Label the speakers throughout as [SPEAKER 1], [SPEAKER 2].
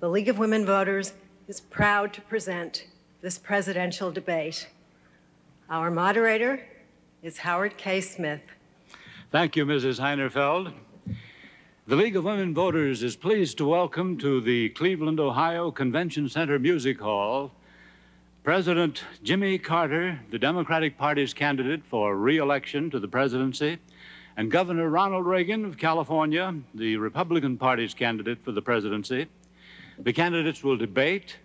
[SPEAKER 1] the League of Women Voters is proud to present this presidential debate. Our moderator is Howard K. Smith.
[SPEAKER 2] Thank you, Mrs. Heinerfeld. The League of Women Voters is pleased to welcome to the Cleveland, Ohio Convention Center Music Hall President Jimmy Carter, the Democratic Party's candidate for re-election to the presidency, and Governor Ronald Reagan of California, the Republican Party's candidate for the presidency. The candidates will debate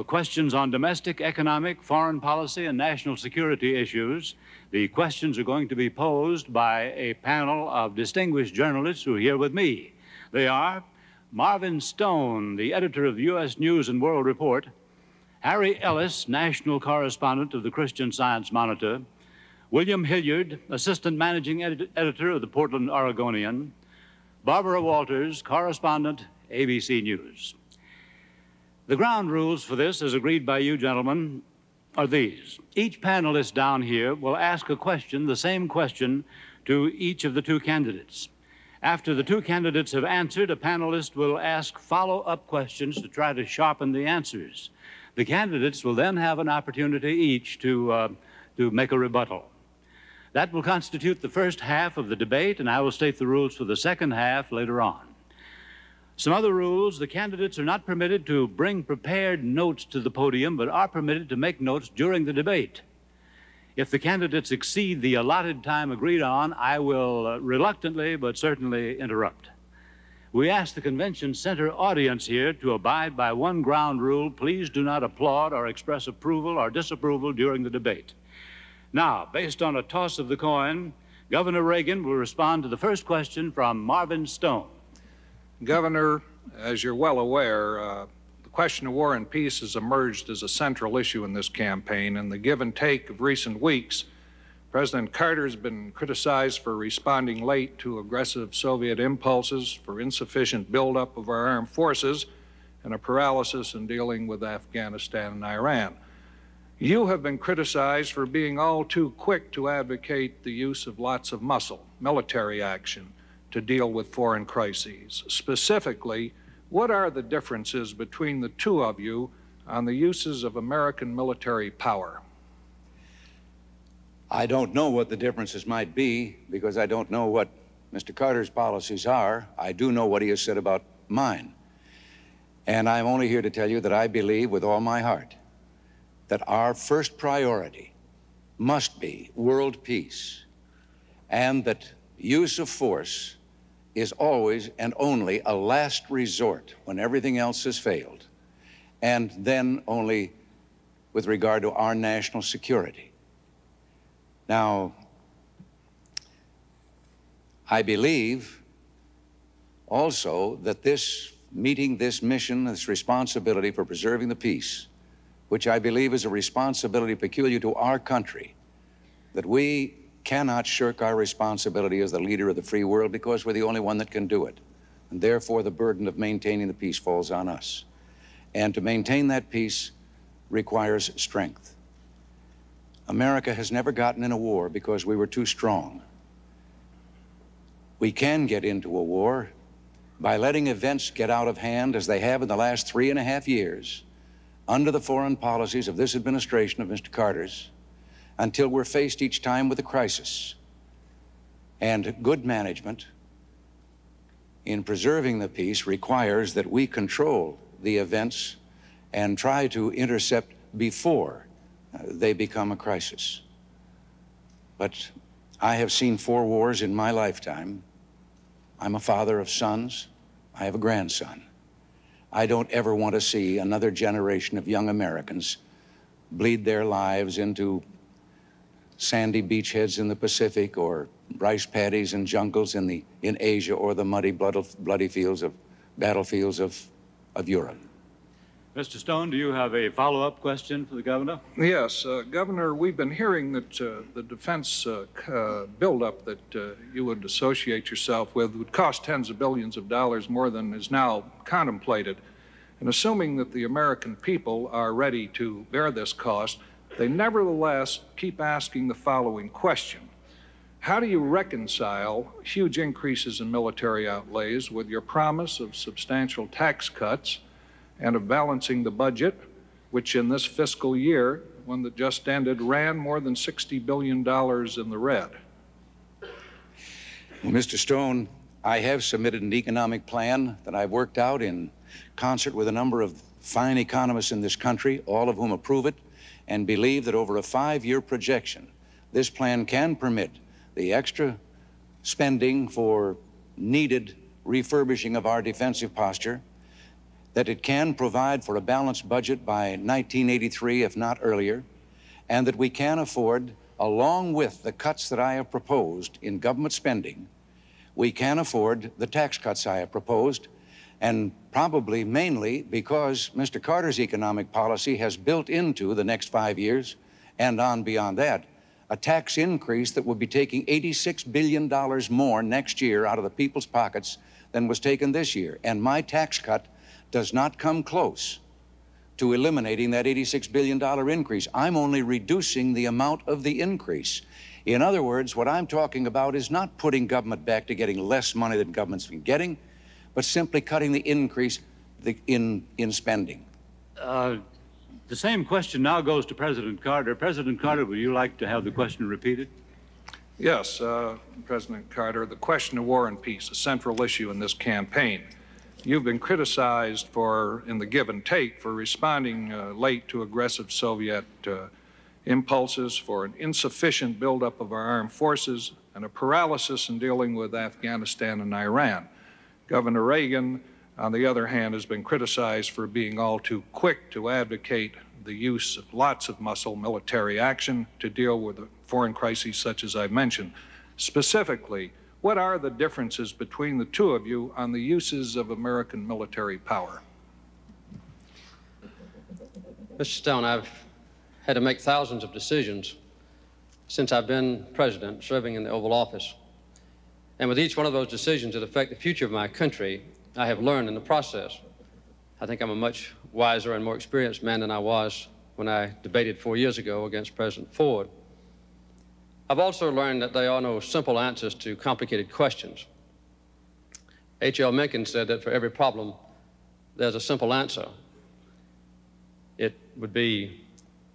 [SPEAKER 2] questions on domestic, economic, foreign policy, and national security issues. The questions are going to be posed by a panel of distinguished journalists who are here with me. They are Marvin Stone, the editor of the U.S. News and World Report, Harry Ellis, national correspondent of the Christian Science Monitor, William Hilliard, assistant managing editor of the Portland Oregonian, Barbara Walters, correspondent, ABC News. The ground rules for this, as agreed by you gentlemen, are these. Each panelist down here will ask a question, the same question, to each of the two candidates. After the two candidates have answered, a panelist will ask follow-up questions to try to sharpen the answers. The candidates will then have an opportunity each to make a rebuttal. That will constitute the first half of the debate, and I will state the rules for the second half later on. Some other rules: the candidates are not permitted to bring prepared notes to the podium, but are permitted to make notes during the debate. If the candidates exceed the allotted time agreed on, I will reluctantly but certainly interrupt. We ask the convention center audience here to abide by one ground rule: please do not applaud or express approval or disapproval during the debate. Now, based on a toss of the coin, Governor Reagan will respond to the first question from Marvin Stone.
[SPEAKER 3] Governor, as you're well aware, the question of war and peace has emerged as a central issue in this campaign. In the give and take of recent weeks, President Carter has been criticized for responding late to aggressive Soviet impulses, for insufficient buildup of our armed forces, and a paralysis in dealing with Afghanistan and Iran. You have been criticized for being all too quick to advocate the use of lots of muscle, military action, to deal with foreign crises. Specifically, what are the differences between the two of you on the uses of American military power?
[SPEAKER 4] I don't know what the differences might be because I don't know what Mr. Carter's policies are. I do know what he has said about mine. And I'm only here to tell you that I believe with all my heart that our first priority must be world peace, and that use of force is always and only a last resort when everything else has failed, and then only with regard to our national security. Now, I believe also that this meeting, this mission, this responsibility for preserving the peace, which I believe is a responsibility peculiar to our country, that we cannot shirk our responsibility as the leader of the free world because we're the only one that can do it. And therefore, the burden of maintaining the peace falls on us. And to maintain that peace requires strength. America has never gotten in a war because we were too strong. We can get into a war by letting events get out of hand as they have in the last 3.5 years under the foreign policies of this administration, of Mr. Carter's, until we're faced each time with a crisis. And good management in preserving the peace requires that we control the events and try to intercept before they become a crisis. But I have seen 4 wars in my lifetime. I'm a father of sons. I have a grandson. I don't ever want to see another generation of young Americans bleed their lives into sandy beachheads in the Pacific or rice paddies and jungles in Asia or the muddy, bloody battlefields of Europe.
[SPEAKER 2] Mr. Stone, do you have a follow-up question for the governor?
[SPEAKER 3] Yes, Governor, we've been hearing that the defense buildup that you would associate yourself with would cost tens of billions of dollars more than is now contemplated. And assuming that the American people are ready to bear this cost, they nevertheless keep asking the following question. How do you reconcile huge increases in military outlays with your promise of substantial tax cuts and of balancing the budget, which in this fiscal year, one that just ended, ran more than $60 billion in the red?
[SPEAKER 4] Well, Mr. Stone, I have submitted an economic plan that I've worked out in concert with a number of fine economists in this country, all of whom approve it and believe that over a 5-year projection, this plan can permit the extra spending for needed refurbishing of our defensive posture, that it can provide for a balanced budget by 1983, if not earlier, and that we can afford, along with the cuts that I have proposed in government spending, we can afford the tax cuts I have proposed, and probably mainly because Mr. Carter's economic policy has built into the next 5 years and on beyond that a tax increase that would be taking $86 billion more next year out of the people's pockets than was taken this year. And my tax cut does not come close to eliminating that $86 billion increase. I'm only reducing the amount of the increase. In other words, what I'm talking about is not putting government back to getting less money than government's been getting, but simply cutting the increase in spending.
[SPEAKER 2] The same question now goes to President Carter. President Carter, would you like to have the question repeated?
[SPEAKER 3] Yes, President Carter, the question of war and peace, a central issue in this campaign. You've been criticized for, in the give and take, for responding late to aggressive Soviet impulses, for an insufficient buildup of our armed forces, and a paralysis in dealing with Afghanistan and Iran. Governor Reagan, on the other hand, has been criticized for being all too quick to advocate the use of lots of muscle military action to deal with foreign crises such as I've mentioned. Specifically, what are the differences between the two of you on the uses of American military power?
[SPEAKER 5] Mr. Stone, I've had to make thousands of decisions since I've been president, serving in the Oval Office. And with each one of those decisions that affect the future of my country, I have learned in the process. I think I'm a much wiser and more experienced man than I was when I debated 4 years ago against President Ford. I've also learned that there are no simple answers to complicated questions. H.L. Mencken said that for every problem, there's a simple answer. It would be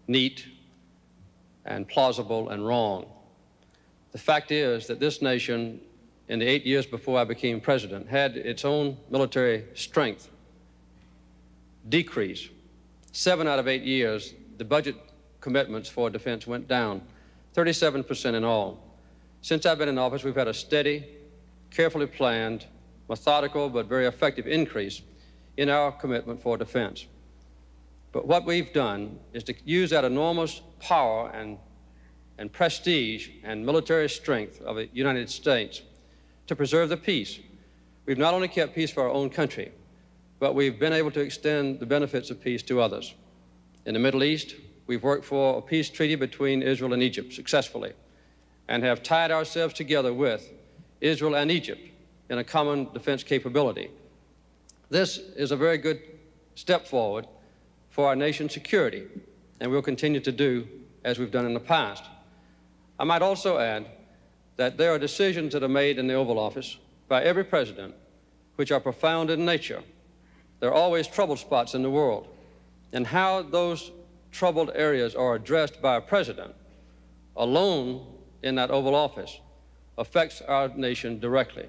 [SPEAKER 5] neat and plausible and wrong. The fact is that this nation, in the 8 years before I became president, had its own military strength decrease. 7 out of 8 years, the budget commitments for defense went down, 37% in all. Since I've been in office, we've had a steady, carefully planned, methodical, but very effective increase in our commitment for defense. But what we've done is to use that enormous power and prestige and military strength of the United States to preserve the peace. We've not only kept peace for our own country, but we've been able to extend the benefits of peace to others. In the Middle East, we've worked for a peace treaty between Israel and Egypt successfully, and have tied ourselves together with Israel and Egypt in a common defense capability. This is a very good step forward for our nation's security, and we'll continue to do as we've done in the past. I might also add that there are decisions that are made in the Oval Office by every president which are profound in nature. There are always troubled spots in the world, and how those troubled areas are addressed by a president alone in that Oval Office affects our nation directly.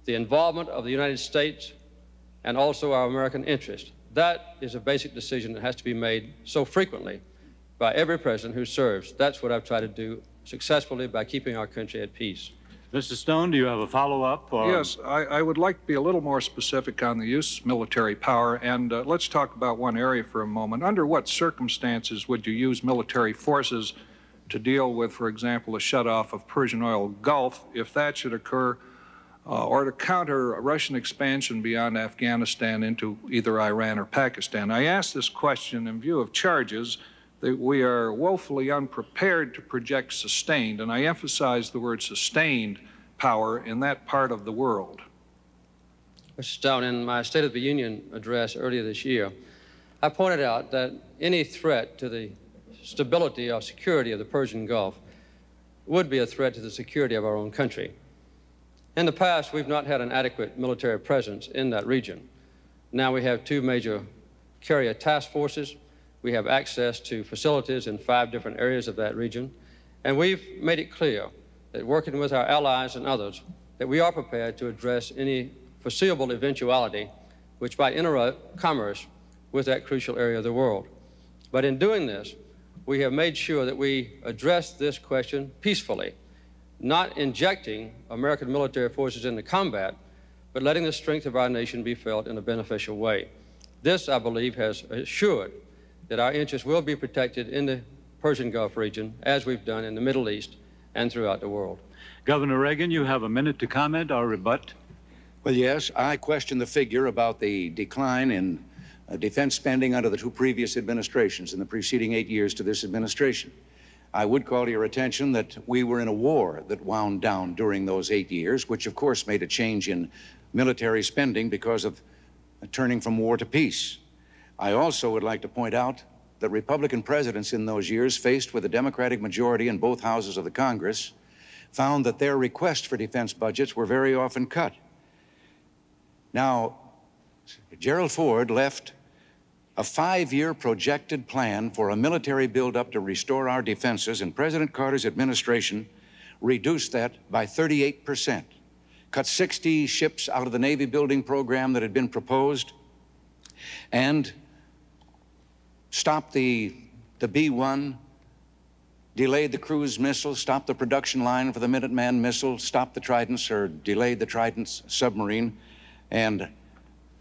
[SPEAKER 5] The involvement of the United States and also our American interest. That is a basic decision that has to be made so frequently by every president who serves. That's what I've tried to do successfully by keeping our country at peace.
[SPEAKER 2] Mr. Stone, do you have a follow-up?
[SPEAKER 3] Yes, I would like to be a little more specific on the use of military power, and let's talk about one area for a moment. Under what circumstances would you use military forces to deal with, for example, a shutoff of Persian Oil Gulf, if that should occur, or to counter a Russian expansion beyond Afghanistan into either Iran or Pakistan? I ask this question in view of charges that we are woefully unprepared to project sustained, and I emphasize the word sustained power in that part of the world.
[SPEAKER 5] Mr. Stone, in my State of the Union address earlier this year, I pointed out that any threat to the stability or security of the Persian Gulf would be a threat to the security of our own country. In the past, we've not had an adequate military presence in that region. Now we have two major carrier task forces. We have access to facilities in 5 different areas of that region. And we've made it clear that working with our allies and others, that we are prepared to address any foreseeable eventuality which might interrupt commerce with that crucial area of the world. But in doing this, we have made sure that we address this question peacefully, not injecting American military forces into combat, but letting the strength of our nation be felt in a beneficial way. This, I believe, has assured that our interests will be protected in the Persian Gulf region, as we've done in the Middle East and throughout the world.
[SPEAKER 2] Governor Reagan, you have a minute to comment or rebut.
[SPEAKER 4] Well, yes, I question the figure about the decline in defense spending under the 2 previous administrations in the preceding 8 years to this administration. I would call to your attention that we were in a war that wound down during those 8 years, which of course made a change in military spending because of turning from war to peace. I also would like to point out that Republican presidents in those years, faced with a Democratic majority in both houses of the Congress, found that their requests for defense budgets were very often cut. Now, Gerald Ford left a 5-year projected plan for a military buildup to restore our defenses, and President Carter's administration reduced that by 38%, cut 60 ships out of the Navy building program that had been proposed, and stopped the B-1, delayed the cruise missile, stopped the production line for the Minuteman missile, stopped the Tridents, or delayed the Trident submarine, and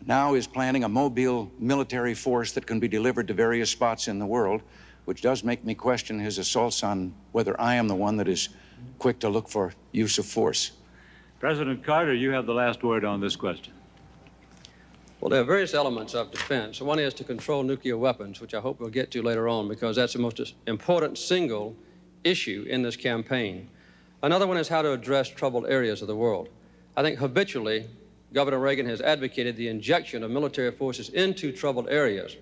[SPEAKER 4] now is planning a mobile military force that can be delivered to various spots in the world, which does make me question his assaults on whether I am the one that is quick to look for use of force.
[SPEAKER 2] President Carter, you have the last word on this question.
[SPEAKER 5] Well, there are various elements of defense. One is to control nuclear weapons, which I hope we'll get to later on, because that's the most important single issue in this campaign. Another one is how to address troubled areas of the world. I think habitually, Governor Reagan has advocated the injection of military forces into troubled areas,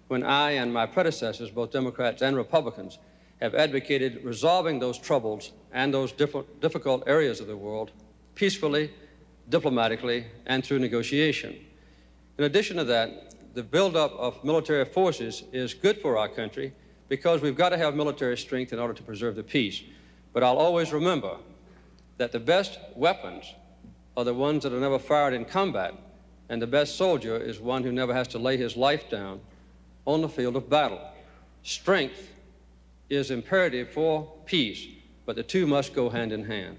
[SPEAKER 5] when I and my predecessors, both Democrats and Republicans, have advocated resolving those troubles and those difficult areas of the world peacefully, diplomatically, and through negotiation. In addition to that, the buildup of military forces is good for our country because we've got to have military strength in order to preserve the peace. But I'll always remember that the best weapons are the ones that are never fired in combat, and the best soldier is one who never has to lay his life down on the field of battle. Strength is imperative for peace, but the two must go hand in hand.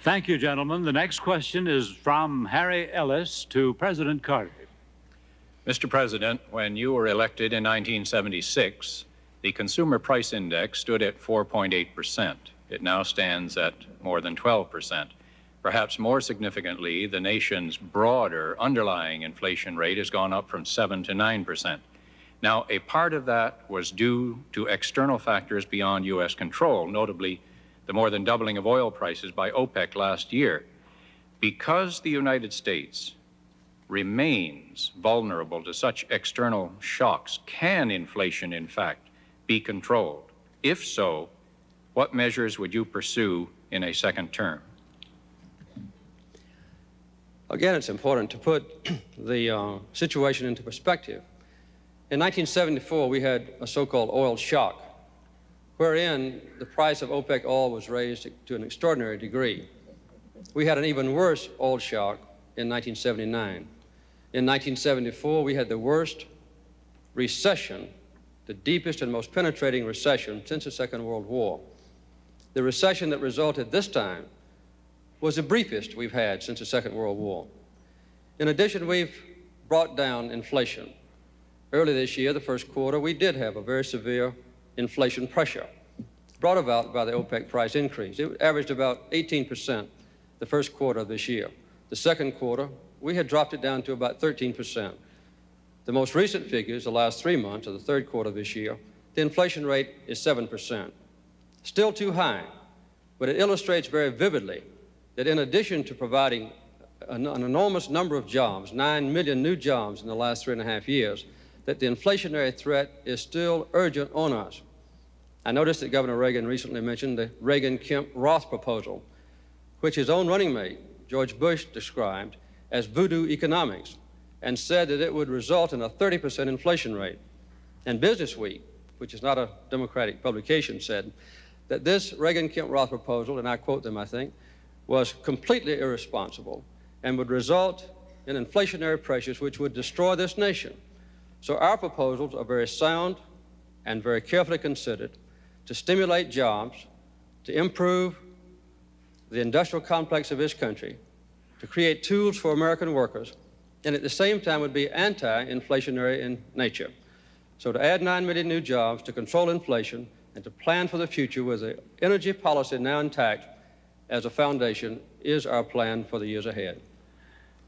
[SPEAKER 2] Thank you, gentlemen. The next question is from Harry Ellis to President Carter.
[SPEAKER 6] Mr. President, when you were elected in 1976, the Consumer Price Index stood at 4.8%. It now stands at more than 12%. Perhaps more significantly, the nation's broader underlying inflation rate has gone up from 7 to 9%. Now, a part of that was due to external factors beyond U.S. control, notably the more than doubling of oil prices by OPEC last year. Because the United States remains vulnerable to such external shocks, can inflation, in fact, be controlled? If so, what measures would you pursue in a second term?
[SPEAKER 5] Again, it's important to put the situation into perspective. In 1974, we had a so-called oil shock, wherein the price of OPEC oil was raised to an extraordinary degree. We had an even worse oil shock in 1979. In 1974, we had the worst recession, the deepest and most penetrating recession since the Second World War. The recession that resulted this time was the briefest we've had since the Second World War. In addition, we've brought down inflation. Early this year, the first quarter, we did have a very severe inflation pressure brought about by the OPEC price increase. It averaged about 18% the first quarter of this year. The second quarter, we had dropped it down to about 13%. The most recent figures, the last 3 months of the third quarter of this year, the inflation rate is 7%. Still too high, but it illustrates very vividly that in addition to providing an enormous number of jobs, 9 million new jobs in the last 3.5 years, that the inflationary threat is still urgent on us. I noticed that Governor Reagan recently mentioned the Reagan-Kemp-Roth proposal, which his own running mate, George Bush, described as voodoo economics, and said that it would result in a 30% inflation rate. And Business Week, which is not a Democratic publication, said that this Reagan-Kemp-Roth proposal, and I quote them, I think, was completely irresponsible and would result in inflationary pressures which would destroy this nation. So our proposals are very sound and very carefully considered to stimulate jobs, to improve the industrial complex of this country, to create tools for American workers, and at the same time would be anti-inflationary in nature. So to add 9 million new jobs, to control inflation, and to plan for the future with the energy policy now intact as a foundation is our plan for the years ahead.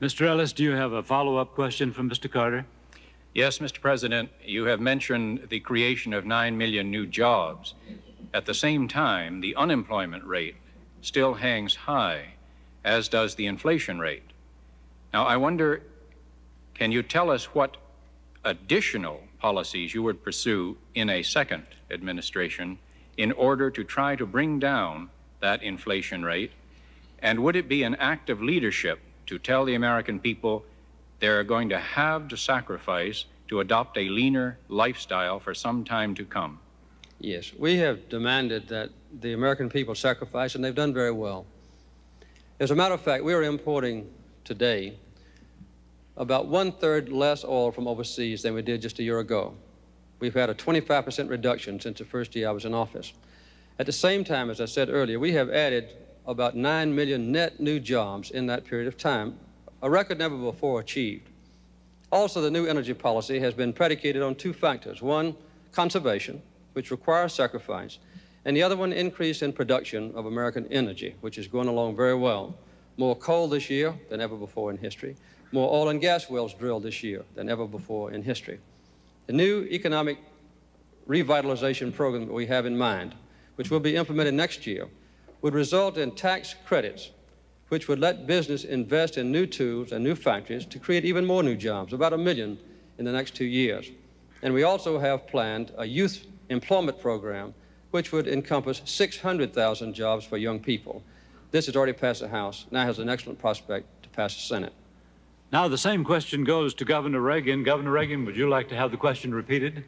[SPEAKER 2] Mr. Ellis, do you have a follow-up question from Mr. Carter?
[SPEAKER 6] Yes, Mr. President, you have mentioned the creation of 9 million new jobs. At the same time, the unemployment rate still hangs high, as does the inflation rate. Now, I wonder, can you tell us what additional policies you would pursue in a second administration in order to try to bring down that inflation rate? And would it be an act of leadership to tell the American people they're going to have to sacrifice to adopt a leaner lifestyle for some time to come?
[SPEAKER 5] Yes, we have demanded that the American people sacrifice, and they've done very well. As a matter of fact, we are importing today about 1/3 less oil from overseas than we did just a year ago. We've had a 25% reduction since the first year I was in office. At the same time, as I said earlier, we have added about 9 million net new jobs in that period of time, a record never before achieved. Also, the new energy policy has been predicated on two factors. One, conservation, which requires sacrifice, and the other one, increase in production of American energy, which is going along very well. More coal this year than ever before in history. More oil and gas wells drilled this year than ever before in history. The new economic revitalization program that we have in mind, which will be implemented next year, would result in tax credits, which would let business invest in new tools and new factories to create even more new jobs, about 1 million in the next 2 years. And we also have planned a youth employment program, which would encompass 600,000 jobs for young people. This has already passed the House, now has an excellent prospect to pass the Senate.
[SPEAKER 2] Now, the same question goes to Governor Reagan. Governor Reagan, would you like to have the question repeated?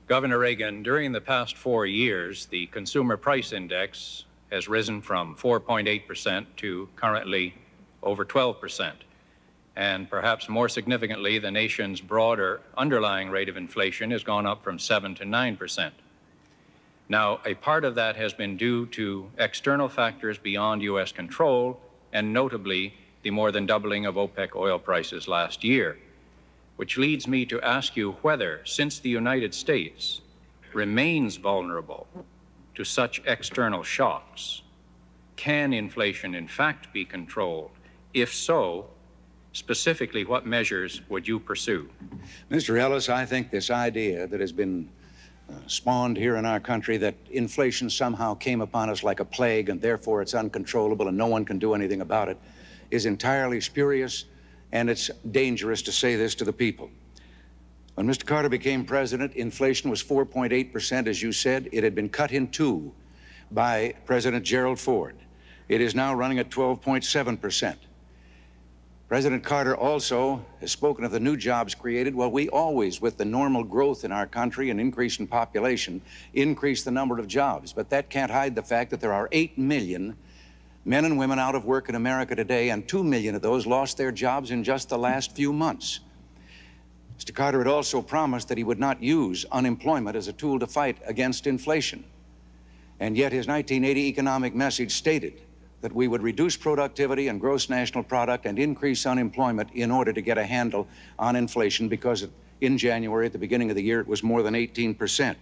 [SPEAKER 6] Governor Reagan, during the past 4 years, the Consumer Price Index has risen from 4.8% to currently over 12%. And perhaps more significantly, the nation's broader underlying rate of inflation has gone up from 7 to 9%. Now, a part of that has been due to external factors beyond U.S. control, and notably the more than doubling of OPEC oil prices last year, which leads me to ask you whether, since the United States remains vulnerable to such external shocks, can inflation in fact be controlled? If so, specifically, what measures would you pursue?
[SPEAKER 4] Mr. Ellis, I think this idea that has been spawned here in our country that inflation somehow came upon us like a plague and therefore it's uncontrollable and no one can do anything about it is entirely spurious, and it's dangerous to say this to the people. When Mr. Carter became president, inflation was 4.8%, as you said. It had been cut in two by President Gerald Ford. It is now running at 12.7%. President Carter also has spoken of the new jobs created. Well, we always, with the normal growth in our country and increase in population, increase the number of jobs. But that can't hide the fact that there are 8 million men and women out of work in America today, and 2 million of those lost their jobs in just the last few months. Mr. Carter had also promised that he would not use unemployment as a tool to fight against inflation. And yet his 1980 economic message stated that we would reduce productivity and gross national product and increase unemployment in order to get a handle on inflation, because in January, at the beginning of the year, it was more than 18%.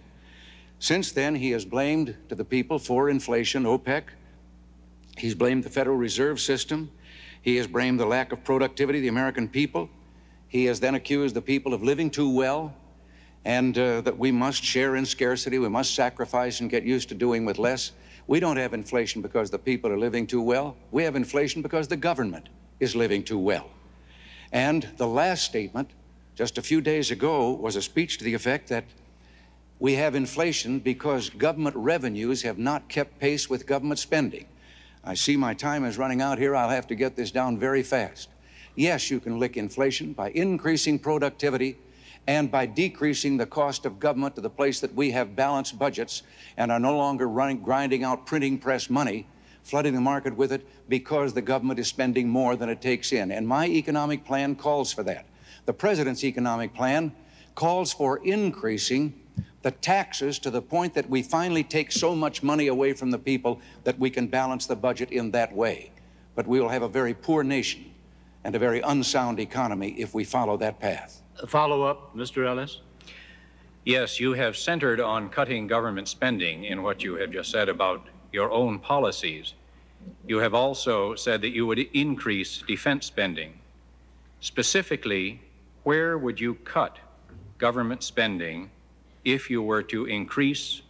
[SPEAKER 4] Since then, he has blamed to the people for inflation OPEC. He's blamed the Federal Reserve System. He has blamed the lack of productivity of the American people. He has then accused the people of living too well, and that we must share in scarcity, we must sacrifice and get used to doing with less. We don't have inflation because the people are living too well. We have inflation because the government is living too well. And the last statement, just a few days ago, was a speech to the effect that we have inflation because government revenues have not kept pace with government spending. I see my time is running out here. I'll have to get this down very fast. Yes, you can lick inflation by increasing productivity and by decreasing the cost of government to the place that we have balanced budgets and are no longer grinding out printing press money, flooding the market with it because the government is spending more than it takes in. And my economic plan calls for that. The president's economic plan calls for increasing the taxes to the point that we finally take so much money away from the people that we can balance the budget in that way. But we will have a very poor nation and a very unsound economy if we follow that path.
[SPEAKER 2] Follow up, Mr. Ellis.
[SPEAKER 6] Yes, you have centered on cutting government spending in what you have just said about your own policies. You have also said that you would increase defense spending. Specifically, where would you cut government spending if you were to increase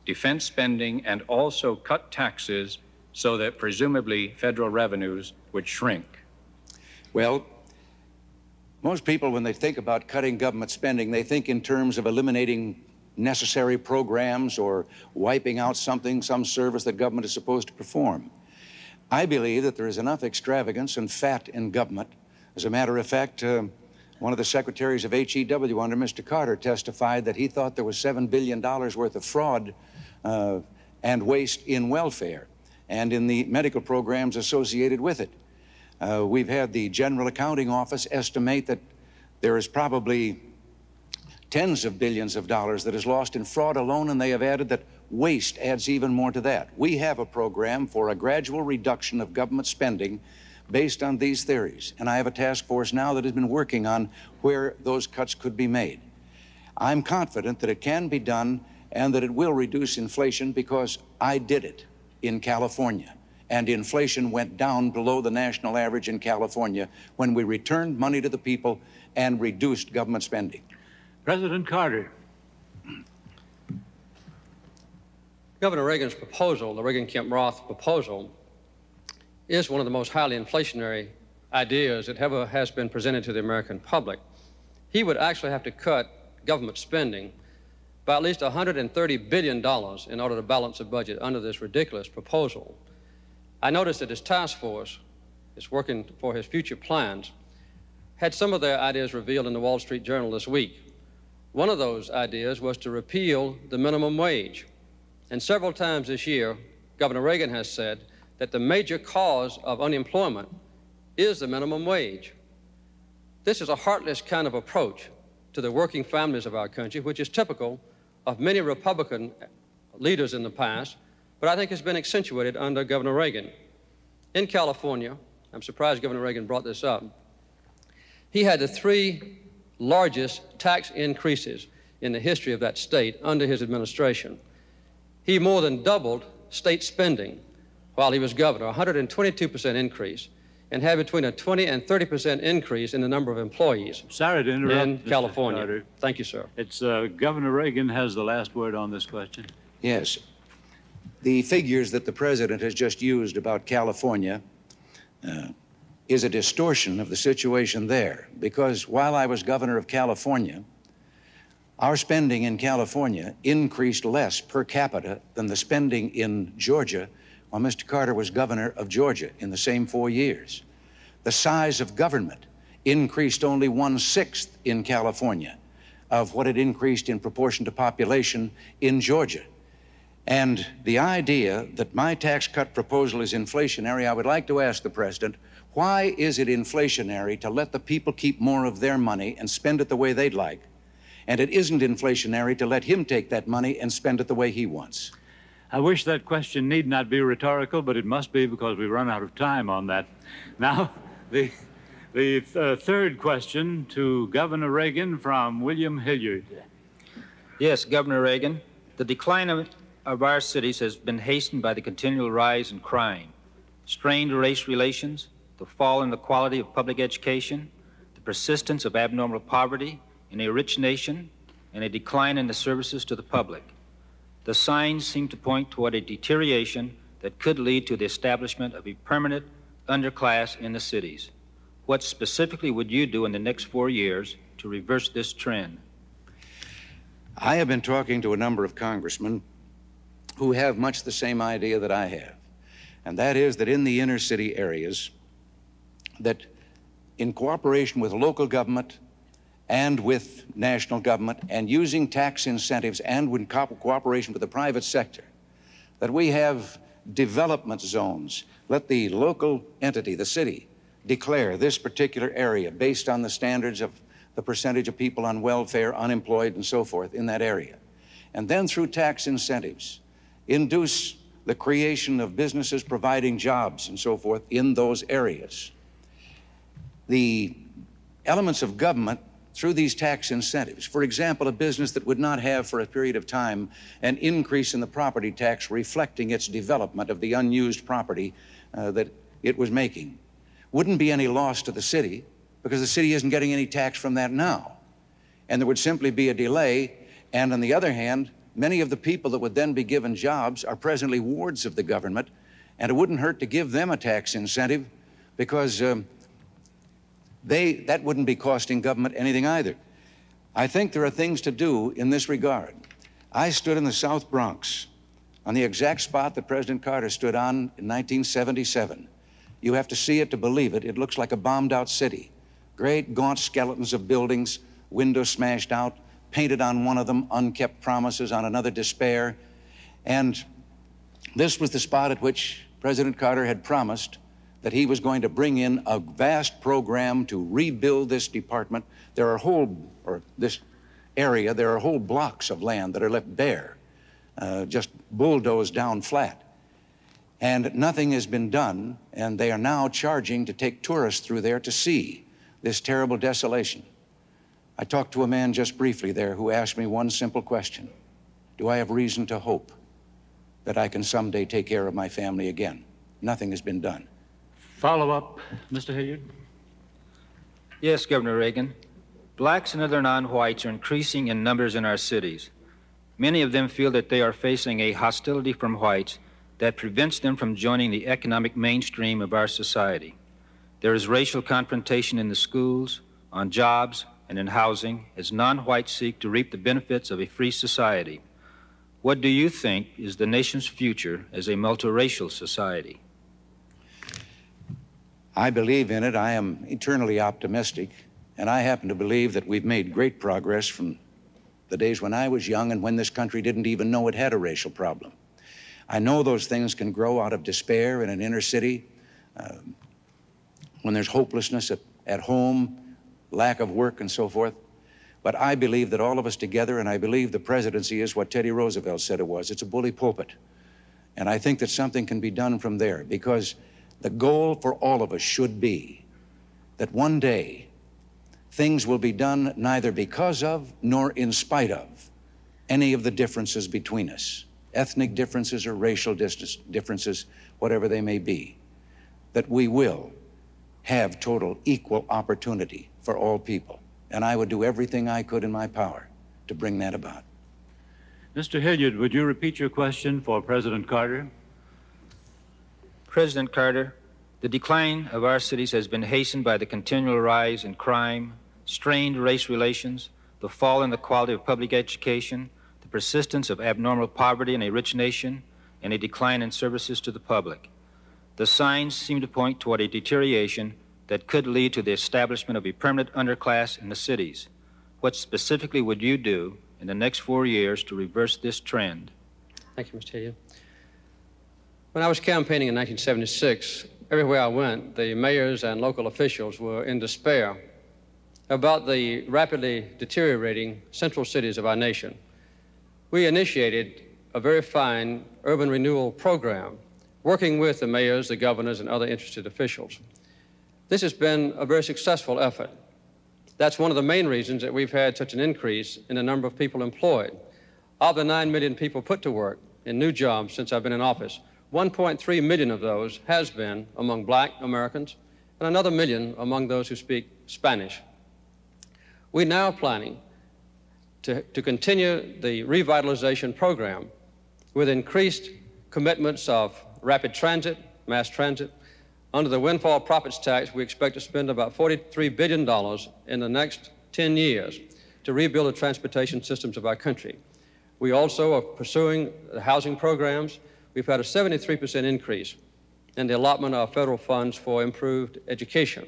[SPEAKER 6] defense spending and also cut taxes so that presumably federal revenues would shrink?
[SPEAKER 4] Well, most people, when they think about cutting government spending, they think in terms of eliminating necessary programs or wiping out some service that government is supposed to perform. I believe that there is enough extravagance and fat in government. As a matter of fact, one of the secretaries of HEW under Mr. Carter testified that he thought there was $7 billion worth of fraud and waste in welfare and in the medical programs associated with it. We've had the General Accounting Office estimate that there is probably tens of billions of dollars that is lost in fraud alone, and they have added that waste adds even more to that. We have a program for a gradual reduction of government spending based on these theories, and I have a task force now that has been working on where those cuts could be made. I'm confident that it can be done and that it will reduce inflation because I did it in California. And inflation went down below the national average in California when we returned money to the people and reduced government spending.
[SPEAKER 2] President Carter.
[SPEAKER 5] Governor Reagan's proposal, the Reagan-Kemp-Roth proposal, is one of the most highly inflationary ideas that ever has been presented to the American public. He would actually have to cut government spending by at least $130 billion in order to balance the budget under this ridiculous proposal. I noticed that his task force is working for his future plans, had some of their ideas revealed in the Wall Street Journal this week. One of those ideas was to repeal the minimum wage. And several times this year, Governor Reagan has said that the major cause of unemployment is the minimum wage. This is a heartless kind of approach to the working families of our country, which is typical of many Republican leaders in the past, but I think has been accentuated under Governor Reagan. In California, I'm surprised Governor Reagan brought this up, he had the 3 largest tax increases in the history of that state under his administration. He more than doubled state spending while he was governor, 122% increase, and had between a 20 and 30% increase in the number of employees.
[SPEAKER 2] Sorry to interrupt,
[SPEAKER 5] in
[SPEAKER 2] Mr.
[SPEAKER 5] California.
[SPEAKER 2] Carter.
[SPEAKER 5] Thank you, sir.
[SPEAKER 2] It's Governor Reagan has the last word on this question.
[SPEAKER 4] Yes. The figures that the president has just used about California is a distortion of the situation there, because while I was governor of California, our spending in California increased less per capita than the spending in Georgia while Mr. Carter was governor of Georgia in the same 4 years. The size of government increased only 1/6 in California of what it increased in proportion to population in Georgia. And the idea that my tax cut proposal is inflationary, I would like to ask the president, why is it inflationary to let the people keep more of their money and spend it the way they'd like, and it isn't inflationary to let him take that money and spend it the way he wants?
[SPEAKER 2] I wish that question need not be rhetorical, but it must be because we run out of time on that. Now, the third question to Governor Reagan from William Hilliard.
[SPEAKER 7] Yes, Governor Reagan, the decline of our cities has been hastened by the continual rise in crime, strained race relations, the fall in the quality of public education, the persistence of abnormal poverty in a rich nation, and a decline in the services to the public. The signs seem to point toward a deterioration that could lead to the establishment of a permanent underclass in the cities. What specifically would you do in the next 4 years to reverse this trend?
[SPEAKER 4] I have been talking to a number of congressmen who have much the same idea that I have, and that is that in the inner city areas, that in cooperation with local government and with national government, and using tax incentives and in cooperation with the private sector, that we have development zones. Let the local entity, the city, declare this particular area based on the standards of the percentage of people on welfare, unemployed, and so forth in that area. And then through tax incentives, induce the creation of businesses providing jobs and so forth in those areas. The elements of government through these tax incentives, for example, a business that would not have for a period of time an increase in the property tax reflecting its development of the unused property that it was making, wouldn't be any loss to the city because the city isn't getting any tax from that now. And there would simply be a delay. And on the other hand, many of the people that would then be given jobs are presently wards of the government, and it wouldn't hurt to give them a tax incentive because that wouldn't be costing government anything either. I think there are things to do in this regard. I stood in the South Bronx on the exact spot that President Carter stood on in 1977. You have to see it to believe it. It looks like a bombed-out city. Great gaunt skeletons of buildings, windows smashed out, painted on one of them, unkept promises, on another despair. And this was the spot at which President Carter had promised that he was going to bring in a vast program to rebuild this department. There are this area, there are whole blocks of land that are left bare, just bulldozed down flat. And nothing has been done, and they are now charging to take tourists through there to see this terrible desolation. I talked to a man just briefly there who asked me one simple question: do I have reason to hope that I can someday take care of my family again? Nothing has been done.
[SPEAKER 2] Follow up, Mr. Hilliard?
[SPEAKER 7] Yes, Governor Reagan. Blacks and other non-whites are increasing in numbers in our cities. Many of them feel that they are facing a hostility from whites that prevents them from joining the economic mainstream of our society. There is racial confrontation in the schools, on jobs, and in housing as non-whites seek to reap the benefits of a free society. What do you think is the nation's future as a multiracial society?
[SPEAKER 4] I believe in it. I am eternally optimistic, and I happen to believe that we've made great progress from the days when I was young and when this country didn't even know it had a racial problem. I know those things can grow out of despair in an inner city, when there's hopelessness at home, lack of work, and so forth. But I believe that all of us together, and I believe the presidency is what Teddy Roosevelt said it was. It's a bully pulpit. And I think that something can be done from there, because the goal for all of us should be that one day things will be done neither because of nor in spite of any of the differences between us, ethnic differences or racial differences, whatever they may be, that we will have total equal opportunity for all people. And I would do everything I could in my power to bring that about.
[SPEAKER 2] Mr. Hilliard, would you repeat your question for President Carter?
[SPEAKER 7] President Carter, the decline of our cities has been hastened by the continual rise in crime, strained race relations, the fall in the quality of public education, the persistence of abnormal poverty in a rich nation, and a decline in services to the public. The signs seem to point toward a deterioration that could lead to the establishment of a permanent underclass in the cities. What specifically would you do in the next 4 years to reverse this trend?
[SPEAKER 5] Thank you, Mr. Hilliard. When I was campaigning in 1976, everywhere I went, the mayors and local officials were in despair about the rapidly deteriorating central cities of our nation. We initiated a very fine urban renewal program, working with the mayors, the governors, and other interested officials. This has been a very successful effort. That's one of the main reasons that we've had such an increase in the number of people employed. Of the 9 million people put to work in new jobs since I've been in office, 1.3 million of those has been among black Americans and another million among those who speak Spanish. We're now planning to continue the revitalization program with increased commitments of rapid transit, mass transit. Under the windfall profits tax, we expect to spend about $43 billion in the next 10 years to rebuild the transportation systems of our country. We also are pursuing the housing programs. We've had a 73% increase in the allotment of federal funds for improved education.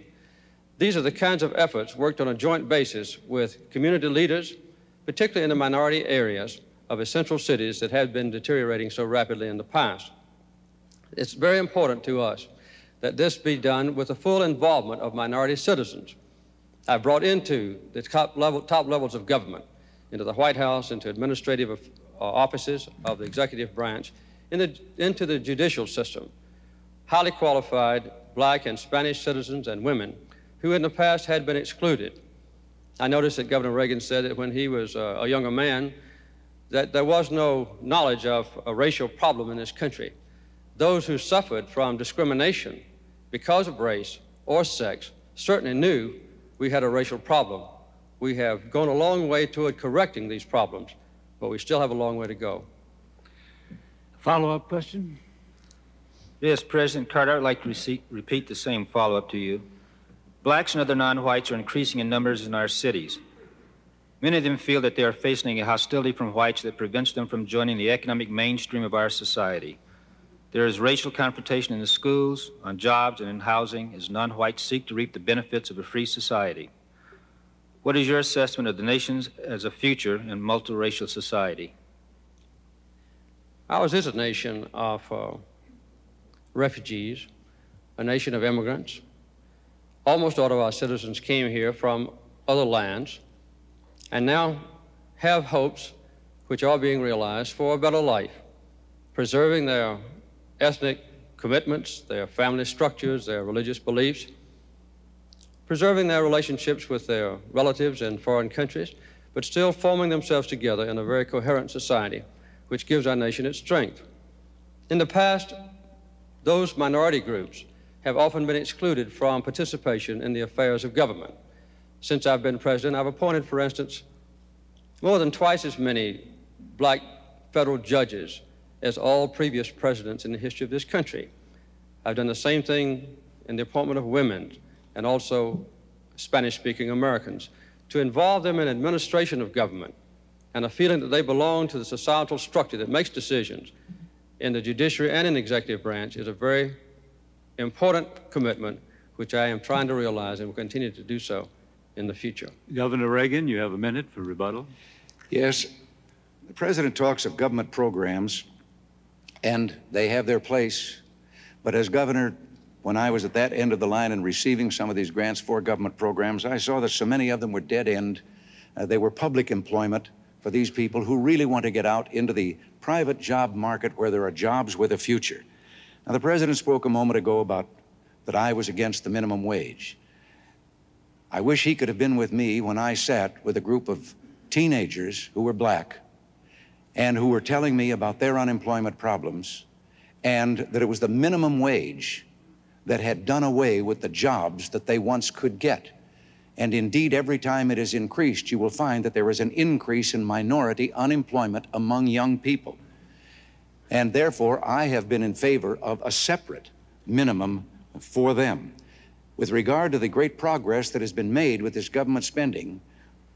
[SPEAKER 5] These are the kinds of efforts worked on a joint basis with community leaders, particularly in the minority areas of essential cities that have been deteriorating so rapidly in the past. It's very important to us that this be done with the full involvement of minority citizens. I brought into the top levels of government, into the White House, into administrative offices of the executive branch, into the judicial system, highly qualified black and Spanish citizens and women who in the past had been excluded. I noticed that Governor Reagan said that when he was a younger man, that there was no knowledge of a racial problem in this country. Those who suffered from discrimination because of race or sex certainly knew we had a racial problem. We have gone a long way toward correcting these problems, but we still have a long way to go.
[SPEAKER 2] Follow-up question?
[SPEAKER 7] Yes, President Carter, I'd like to repeat the same follow-up to you. Blacks and other non-whites are increasing in numbers in our cities. Many of them feel that they are facing a hostility from whites that prevents them from joining the economic mainstream of our society. There is racial confrontation in the schools, on jobs, and in housing as non-whites seek to reap the benefits of a free society. What is your assessment of the nation as a future and multiracial society?
[SPEAKER 5] Ours is a nation of refugees, a nation of immigrants. Almost all of our citizens came here from other lands and now have hopes which are being realized for a better life, preserving their ethnic commitments, their family structures, their religious beliefs, preserving their relationships with their relatives in foreign countries, but still forming themselves together in a very coherent society, which gives our nation its strength. In the past, those minority groups have often been excluded from participation in the affairs of government. Since I've been president, I've appointed, for instance, more than twice as many black federal judges as all previous presidents in the history of this country. I've done the same thing in the appointment of women and also Spanish-speaking Americans, to involve them in administration of government and a feeling that they belong to the societal structure that makes decisions in the judiciary and in the executive branch is a very important commitment, which I am trying to realize and will continue to do so in the future.
[SPEAKER 2] Governor Reagan, you have a minute for rebuttal.
[SPEAKER 4] Yes, the president talks of government programs, and they have their place. But as governor, when I was at that end of the line and receiving some of these grants for government programs, I saw that so many of them were dead end. They were public employment for these people who really want to get out into the private job market where there are jobs with a future. Now, the president spoke a moment ago about that I was against the minimum wage. I wish he could have been with me when I sat with a group of teenagers who were black and who were telling me about their unemployment problems, and that it was the minimum wage that had done away with the jobs that they once could get. And indeed, every time it is increased, you will find that there is an increase in minority unemployment among young people. And therefore, I have been in favor of a separate minimum for them. With regard to the great progress that has been made with this government spending,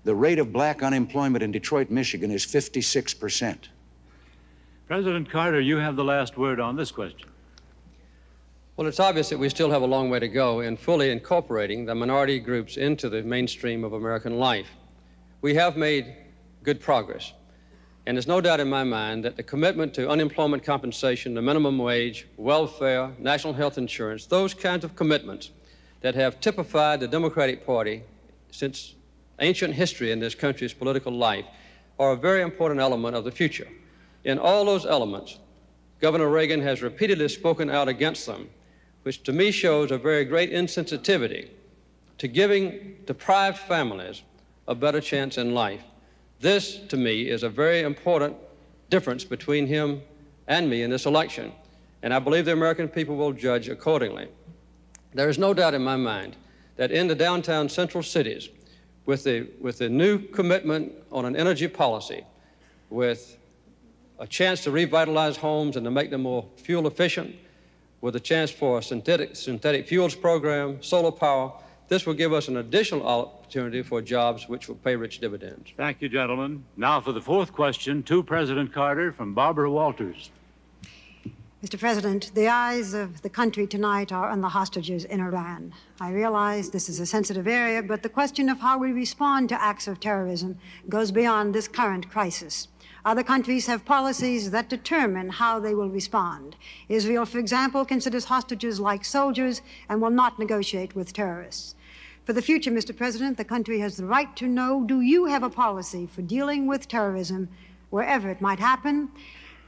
[SPEAKER 4] the rate of black unemployment in Detroit, Michigan is 56%.
[SPEAKER 2] President Carter, you have the last word on this question.
[SPEAKER 5] Well, it's obvious that we still have a long way to go in fully incorporating the minority groups into the mainstream of American life. We have made good progress, and there's no doubt in my mind that the commitment to unemployment compensation, the minimum wage, welfare, national health insurance, those kinds of commitments that have typified the Democratic Party since ancient history in this country's political life are a very important element of the future. In all those elements, Governor Reagan has repeatedly spoken out against them, which to me shows a very great insensitivity to giving deprived families a better chance in life. This, to me, is a very important difference between him and me in this election, and I believe the American people will judge accordingly. There is no doubt in my mind that in the downtown central cities, with the new commitment on an energy policy, with a chance to revitalize homes and to make them more fuel efficient, with a chance for a synthetic fuels program, solar power, this will give us an additional opportunity for jobs which will pay rich dividends.
[SPEAKER 2] Thank you, gentlemen. Now for the fourth question to President Carter from Barbara Walters.
[SPEAKER 8] Mr. President, the eyes of the country tonight are on the hostages in Iran. I realize this is a sensitive area, but the question of how we respond to acts of terrorism goes beyond this current crisis. Other countries have policies that determine how they will respond. Israel, for example, considers hostages like soldiers and will not negotiate with terrorists. For the future, Mr. President, the country has the right to know, do you have a policy for dealing with terrorism wherever it might happen?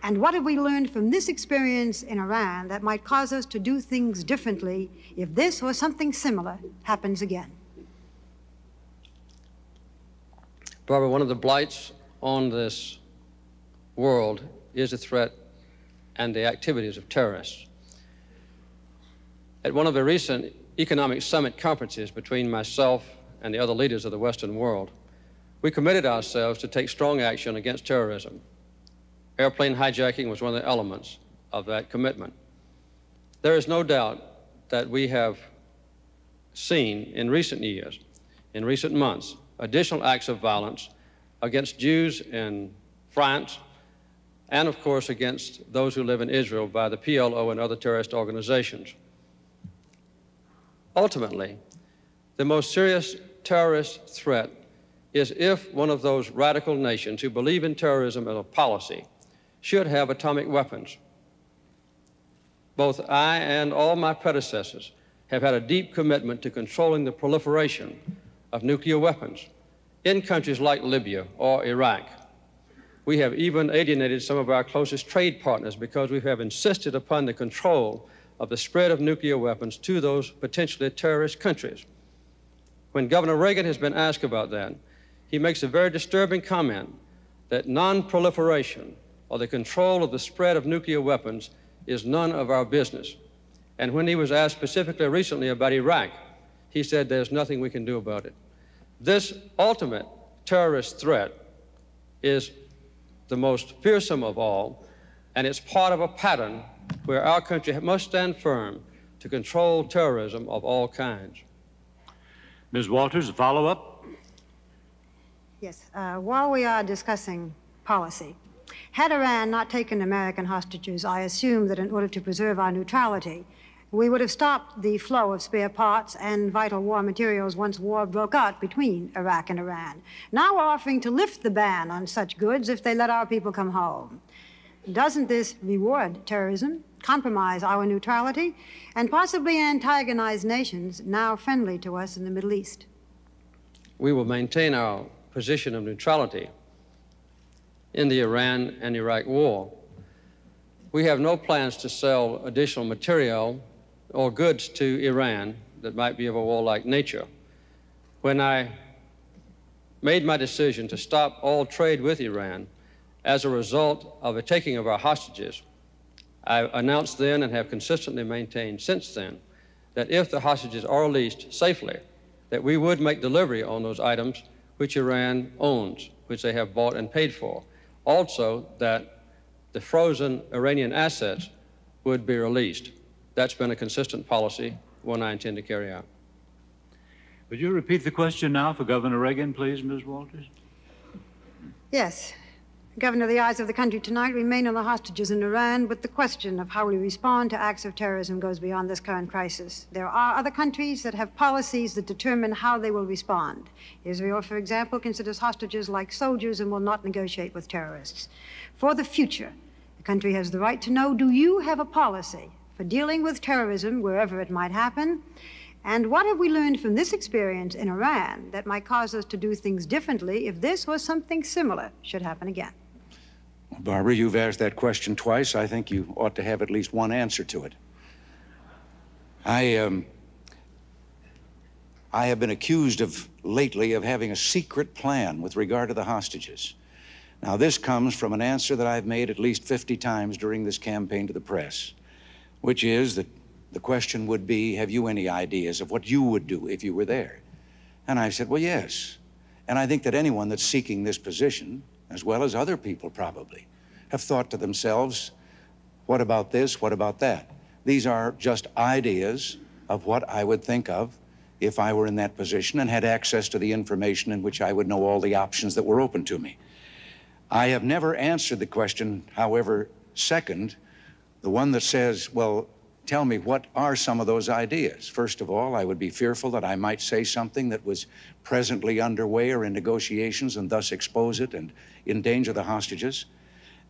[SPEAKER 8] And what have we learned from this experience in Iran that might cause us to do things differently if this or something similar happens again?
[SPEAKER 5] Barbara, one of the blights on this world is the threat and the activities of terrorists. At one of the recent economic summit conferences between myself and the other leaders of the Western world, we committed ourselves to take strong action against terrorism. Airplane hijacking was one of the elements of that commitment. There is no doubt that we have seen in recent years, in recent months, additional acts of violence against Jews in France and, of course, against those who live in Israel by the PLO and other terrorist organizations. Ultimately, the most serious terrorist threat is if one of those radical nations who believe in terrorism as a policy should have atomic weapons. Both I and all my predecessors have had a deep commitment to controlling the proliferation of nuclear weapons in countries like Libya or Iraq. We have even alienated some of our closest trade partners because we have insisted upon the control of the spread of nuclear weapons to those potentially terrorist countries. When Governor Reagan has been asked about that, he makes a very disturbing comment that non-proliferation or the control of the spread of nuclear weapons is none of our business. And when he was asked specifically recently about Iraq, he said there's nothing we can do about it. This ultimate terrorist threat is the most fearsome of all, and it's part of a pattern where our country must stand firm to control terrorism of all kinds.
[SPEAKER 2] Ms. Walters, a follow-up?
[SPEAKER 8] Yes. While we are discussing policy, had Iran not taken American hostages, I assume that in order to preserve our neutrality, we would have stopped the flow of spare parts and vital war materials once war broke out between Iraq and Iran. Now we're offering to lift the ban on such goods if they let our people come home. Doesn't this reward terrorism, compromise our neutrality, and possibly antagonize nations now friendly to us in the Middle East?
[SPEAKER 5] We will maintain our position of neutrality in the Iran and Iraq war. We have no plans to sell additional material or goods to Iran that might be of a warlike nature. When I made my decision to stop all trade with Iran as a result of the taking of our hostages, I announced then and have consistently maintained since then that if the hostages are released safely, that we would make delivery on those items which Iran owns, which they have bought and paid for. Also, that the frozen Iranian assets would be released. That's been a consistent policy, one I intend to carry out.
[SPEAKER 2] Would you repeat the question now for Governor Reagan, please, Ms. Walters?
[SPEAKER 8] Yes. Governor, the eyes of the country tonight remain on the hostages in Iran, but the question of how we respond to acts of terrorism goes beyond this current crisis. There are other countries that have policies that determine how they will respond. Israel, for example, considers hostages like soldiers and will not negotiate with terrorists. For the future, the country has the right to know, do you have a policy for dealing with terrorism wherever it might happen? And what have we learned from this experience in Iran that might cause us to do things differently if this or something similar should happen again?
[SPEAKER 4] Barbara, you've asked that question twice. I think you ought to have at least one answer to it. I have been accused lately of having a secret plan with regard to the hostages. Now, this comes from an answer that I've made at least 50 times during this campaign to the press, which is that the question would be, have you any ideas of what you would do if you were there? And I said, well, yes. And I think that anyone that's seeking this position, as well as other people probably, have thought to themselves, what about this, what about that? These are just ideas of what I would think of if I were in that position and had access to the information in which I would know all the options that were open to me. I have never answered the question, however, second, the one that says, well, tell me, what are some of those ideas? First of all, I would be fearful that I might say something that was presently underway or in negotiations and thus expose it and endanger the hostages.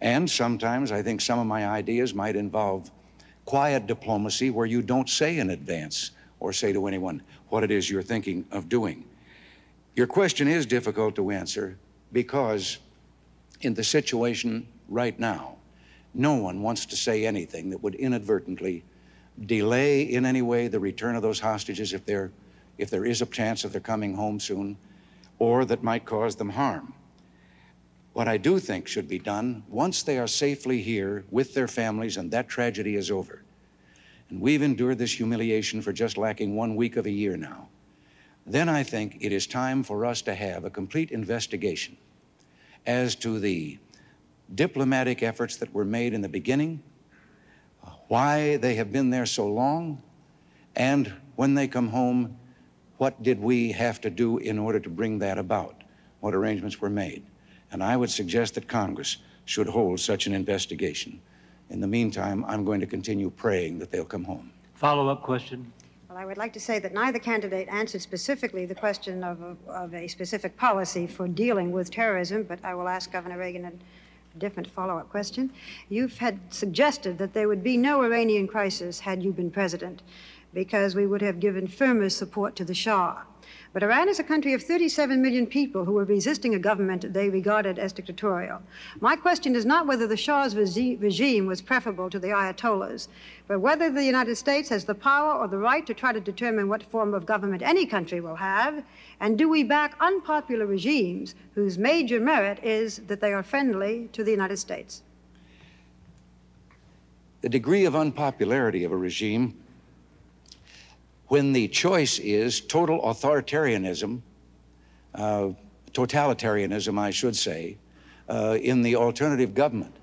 [SPEAKER 4] And sometimes I think some of my ideas might involve quiet diplomacy where you don't say in advance or say to anyone what it is you're thinking of doing. Your question is difficult to answer because in the situation right now, no one wants to say anything that would inadvertently delay in any way the return of those hostages if there is a chance of their coming home soon, or that might cause them harm. What I do think should be done, once they are safely here with their families and that tragedy is over, and we've endured this humiliation for just lacking 1 week of a year now, then I think it is time for us to have a complete investigation as to the diplomatic efforts that were made in the beginning, why they have been there so long, and when they come home, what did we have to do in order to bring that about? What arrangements were made? And I would suggest that Congress should hold such an investigation. In the meantime, I'm going to continue praying that they'll come home.
[SPEAKER 2] Follow-up question?
[SPEAKER 8] Well, I would like to say that neither candidate answered specifically the question of a specific policy for dealing with terrorism, but I will ask Governor Reagan a different follow-up question. You've had suggested that there would be no Iranian crisis had you been president, because we would have given firmer support to the Shah. But Iran is a country of 37 million people who were resisting a government they regarded as dictatorial. My question is not whether the Shah's regime was preferable to the Ayatollahs, but whether the United States has the power or the right to try to determine what form of government any country will have, and do we back unpopular regimes whose major merit is that they are friendly to the United States?
[SPEAKER 4] The degree of unpopularity of a regime, when the choice is total authoritarianism, totalitarianism, I should say, in the alternative government,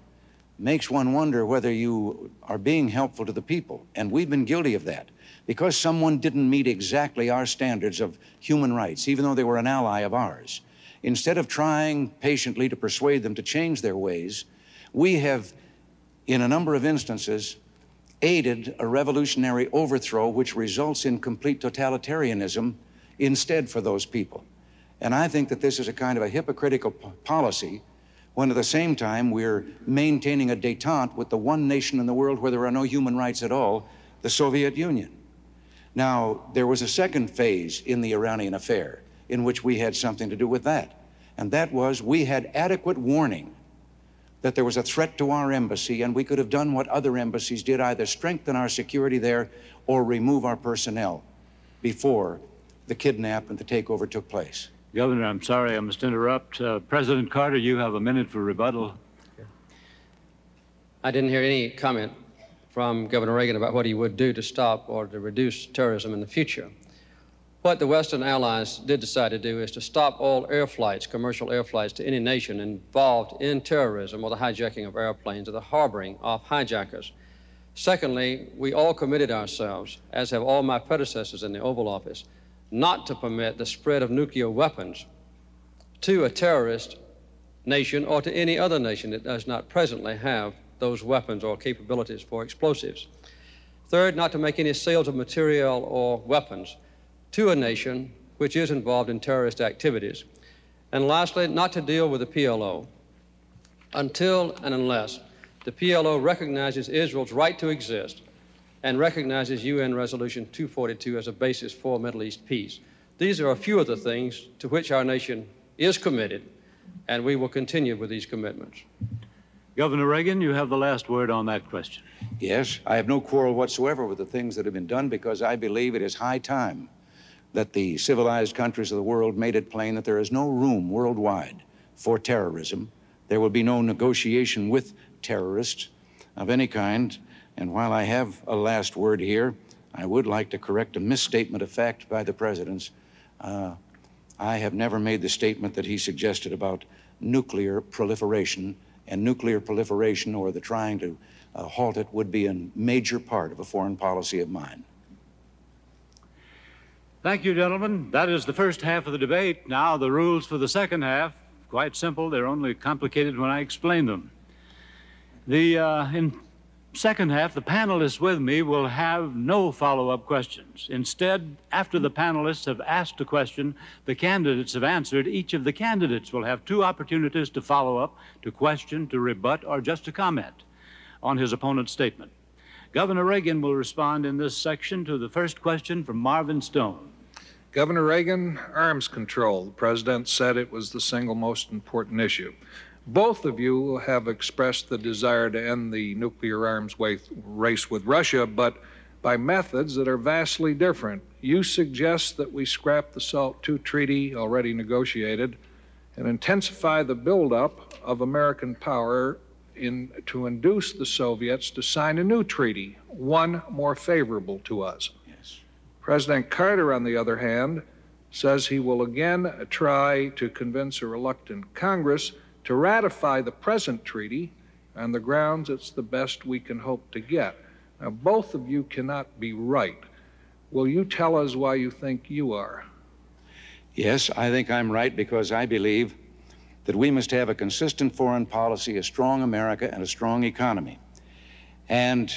[SPEAKER 4] makes one wonder whether you are being helpful to the people. And we've been guilty of that. Because someone didn't meet exactly our standards of human rights, even though they were an ally of ours, instead of trying patiently to persuade them to change their ways, we have, in a number of instances, aided a revolutionary overthrow which results in complete totalitarianism instead for those people. And I think that this is a kind of a hypocritical policy when at the same time we're maintaining a détente with the one nation in the world where there are no human rights at all, the Soviet Union. Now, there was a second phase in the Iranian affair in which we had something to do with that. And that was we had adequate warning that there was a threat to our embassy, and we could have done what other embassies did, either strengthen our security there or remove our personnel before the kidnap and the takeover took place.
[SPEAKER 2] Governor, I'm sorry, I must interrupt. President Carter, you have a minute for rebuttal.
[SPEAKER 5] I didn't hear any comment from Governor Reagan about what he would do to stop or to reduce terrorism in the future. What the Western allies did decide to do is to stop all air flights, commercial air flights, to any nation involved in terrorism or the hijacking of airplanes or the harboring of hijackers. Secondly, we all committed ourselves, as have all my predecessors in the Oval Office, not to permit the spread of nuclear weapons to a terrorist nation or to any other nation that does not presently have those weapons or capabilities for explosives. Third, not to make any sales of material or weapons to a nation which is involved in terrorist activities. And lastly, not to deal with the PLO until and unless the PLO recognizes Israel's right to exist and recognizes UN Resolution 242 as a basis for Middle East peace. These are a few of the things to which our nation is committed, and we will continue with these commitments.
[SPEAKER 2] Governor Reagan, you have the last word on that question.
[SPEAKER 4] Yes, I have no quarrel whatsoever with the things that have been done, because I believe it is high time that the civilized countries of the world made it plain that there is no room worldwide for terrorism. There will be no negotiation with terrorists of any kind. And while I have a last word here, I would like to correct a misstatement of fact by the President. I have never made the statement that he suggested about nuclear proliferation, and nuclear proliferation or the trying to halt it would be a major part of a foreign policy of mine.
[SPEAKER 2] Thank you, gentlemen. That is the first half of the debate. Now the rules for the second half, quite simple. They're only complicated when I explain them. In second half, the panelists with me will have no follow-up questions. Instead, after the panelists have asked a question the candidates have answered, each of the candidates will have 2 opportunities to follow up, to question, to rebut, or just to comment on his opponent's statement. Governor Reagan will respond in this section to the first question from Marvin Stone.
[SPEAKER 3] Governor Reagan, arms control. The president said it was the single most important issue. Both of you have expressed the desire to end the nuclear arms race with Russia, but by methods that are vastly different. You suggest that we scrap the SALT II treaty already negotiated and intensify the buildup of American power to induce the Soviets to sign a new treaty, one more favorable to us.
[SPEAKER 4] Yes.
[SPEAKER 3] President Carter, on the other hand, says he will again try to convince a reluctant Congress to ratify the present treaty on the grounds it's the best we can hope to get. Now, both of you cannot be right. Will you tell us why you think you are?
[SPEAKER 4] Yes, I think I'm right because I believe that we must have a consistent foreign policy, a strong America, and a strong economy. And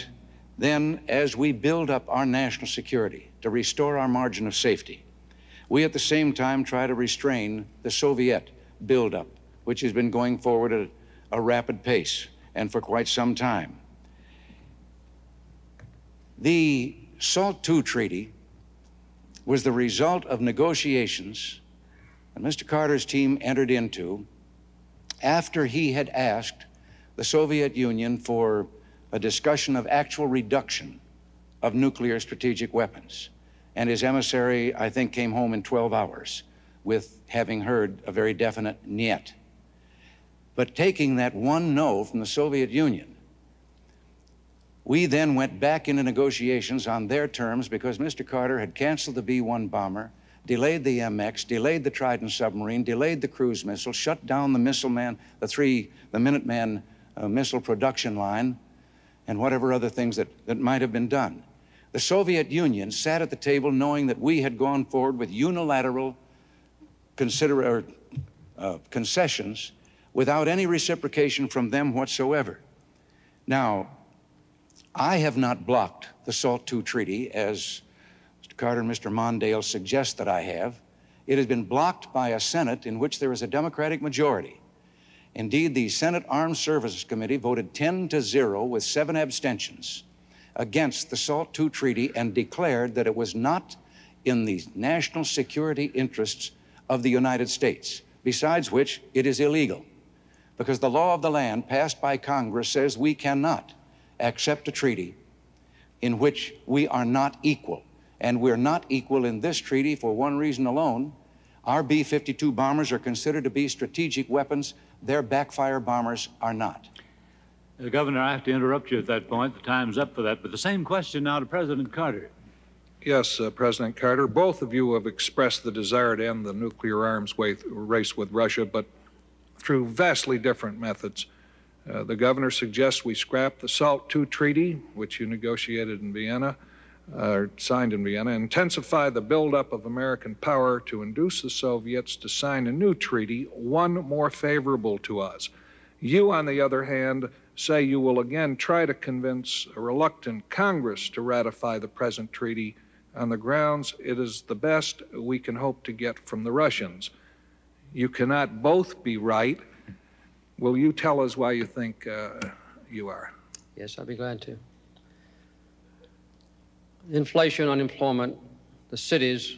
[SPEAKER 4] then, as we build up our national security to restore our margin of safety, we at the same time try to restrain the Soviet buildup, which has been going forward at a rapid pace and for quite some time. The SALT II treaty was the result of negotiations that Mr. Carter's team entered into after he had asked the Soviet Union for a discussion of actual reduction of nuclear strategic weapons. And his emissary, I think, came home in 12 hours with having heard a very definite niet. But taking that one no from the Soviet Union, we then went back into negotiations on their terms because Mr. Carter had canceled the B-1 bomber, delayed the MX, delayed the Trident submarine, delayed the cruise missile, shut down the missile man, the Minuteman missile production line, and whatever other things that might have been done. The Soviet Union sat at the table knowing that we had gone forward with unilateral concessions without any reciprocation from them whatsoever. Now, I have not blocked the SALT II treaty, as Mr. Carter and Mr. Mondale suggest that I have. It has been blocked by a Senate in which there is a Democratic majority. Indeed, the Senate Armed Services Committee voted 10-0 with 7 abstentions against the SALT II treaty and declared that it was not in the national security interests of the United States, besides which it is illegal, because the law of the land passed by Congress says we cannot accept a treaty in which we are not equal. And we're not equal in this treaty for one reason alone. Our B-52 bombers are considered to be strategic weapons. Their backfire bombers are not.
[SPEAKER 2] Governor, I have to interrupt you at that point. The time's up for that. But the same question now to President Carter.
[SPEAKER 3] Yes, President Carter, both of you have expressed the desire to end the nuclear arms race with Russia, but through vastly different methods. The governor suggests we scrap the SALT II treaty, which you negotiated in Vienna, signed in Vienna, intensify the buildup of American power to induce the Soviets to sign a new treaty, one more favorable to us. You, on the other hand, say you will again try to convince a reluctant Congress to ratify the present treaty on the grounds it is the best we can hope to get from the Russians. You cannot both be right. Will you tell us why you think you are?
[SPEAKER 5] Yes, I'd be glad to. Inflation, unemployment, the cities,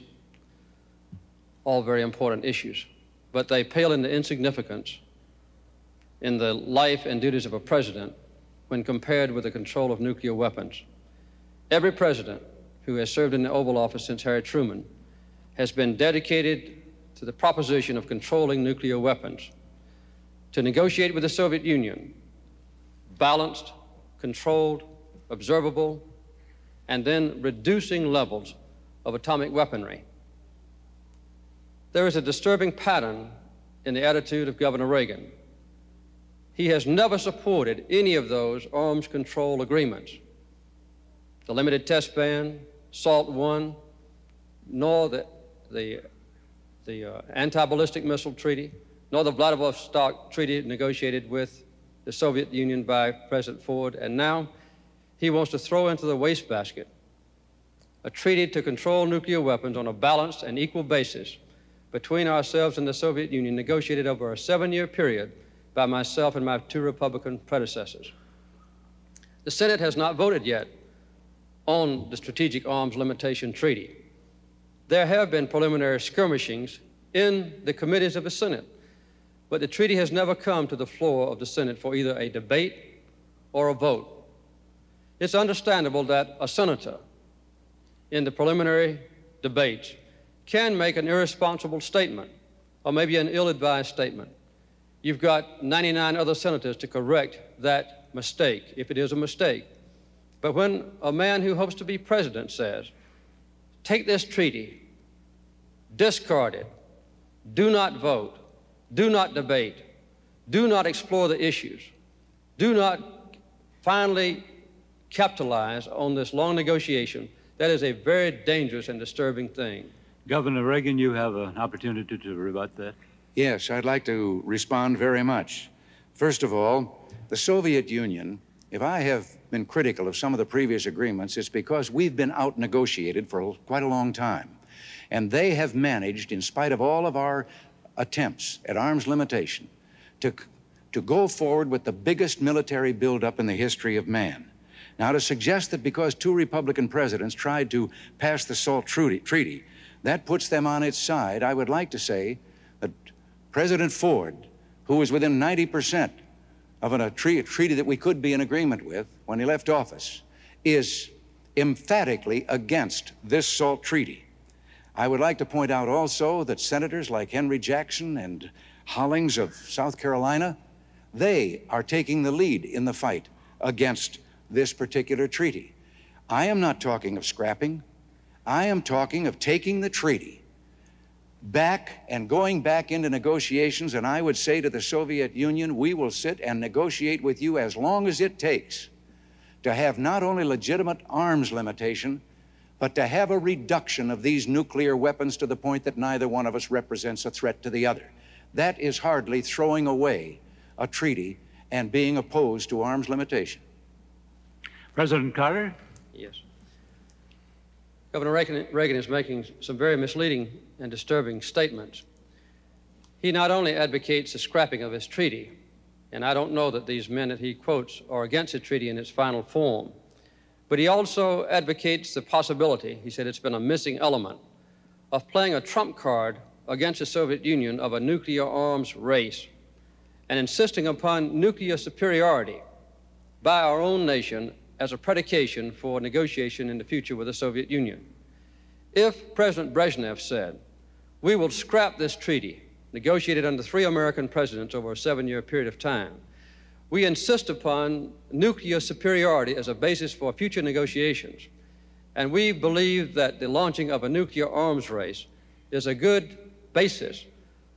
[SPEAKER 5] all very important issues, but they pale into insignificance in the life and duties of a president when compared with the control of nuclear weapons. Every president who has served in the Oval Office since Harry Truman has been dedicated to the proposition of controlling nuclear weapons, to negotiate with the Soviet Union, balanced, controlled, observable, and then reducing levels of atomic weaponry. There is a disturbing pattern in the attitude of Governor Reagan. He has never supported any of those arms control agreements. The limited test ban, SALT I, nor the anti-ballistic missile treaty, nor the Vladivostok treaty negotiated with the Soviet Union by President Ford, and now he wants to throw into the wastebasket a treaty to control nuclear weapons on a balanced and equal basis between ourselves and the Soviet Union, negotiated over a 7-year period by myself and my 2 Republican predecessors. The Senate has not voted yet on the Strategic Arms Limitation Treaty. There have been preliminary skirmishings in the committees of the Senate, but the treaty has never come to the floor of the Senate for either a debate or a vote. It's understandable that a senator in the preliminary debates can make an irresponsible statement or maybe an ill-advised statement. You've got 99 other senators to correct that mistake, if it is a mistake. But when a man who hopes to be president says, take this treaty, discard it, do not vote, do not debate, do not explore the issues, do not finally capitalize on this long negotiation, that is a very dangerous and disturbing thing.
[SPEAKER 2] Governor Reagan, you have an opportunity to rebut that.
[SPEAKER 4] Yes, I'd like to respond very much. First of all, the Soviet Union, if I have been critical of some of the previous agreements, it's because we've been out-negotiated for quite a long time. And they have managed, in spite of all of our attempts at arms limitation, to go forward with the biggest military buildup in the history of man. Now, to suggest that because 2 Republican presidents tried to pass the SALT treaty, that puts them on its side, I would like to say that President Ford, who was within 90% of a treaty that we could be in agreement with when he left office, is emphatically against this SALT treaty. I would like to point out also that senators like Henry Jackson and Hollings of South Carolina, they are taking the lead in the fight against this particular treaty. I am not talking of scrapping. I am talking of taking the treaty back and going back into negotiations, and I would say to the Soviet Union, we will sit and negotiate with you as long as it takes to have not only legitimate arms limitation, but to have a reduction of these nuclear weapons to the point that neither one of us represents a threat to the other. That is hardly throwing away a treaty and being opposed to arms limitation.
[SPEAKER 2] President Carter?
[SPEAKER 5] Yes. Governor Reagan is making some very misleading and disturbing statements. He not only advocates the scrapping of his treaty, and I don't know that these men that he quotes are against the treaty in its final form, but he also advocates the possibility, he said it's been a missing element, of playing a trump card against the Soviet Union of a nuclear arms race and insisting upon nuclear superiority by our own nation as a predication for negotiation in the future with the Soviet Union. If President Brezhnev said, we will scrap this treaty, negotiated under 3 American presidents over a 7-year period of time, we insist upon nuclear superiority as a basis for future negotiations, and we believe that the launching of a nuclear arms race is a good basis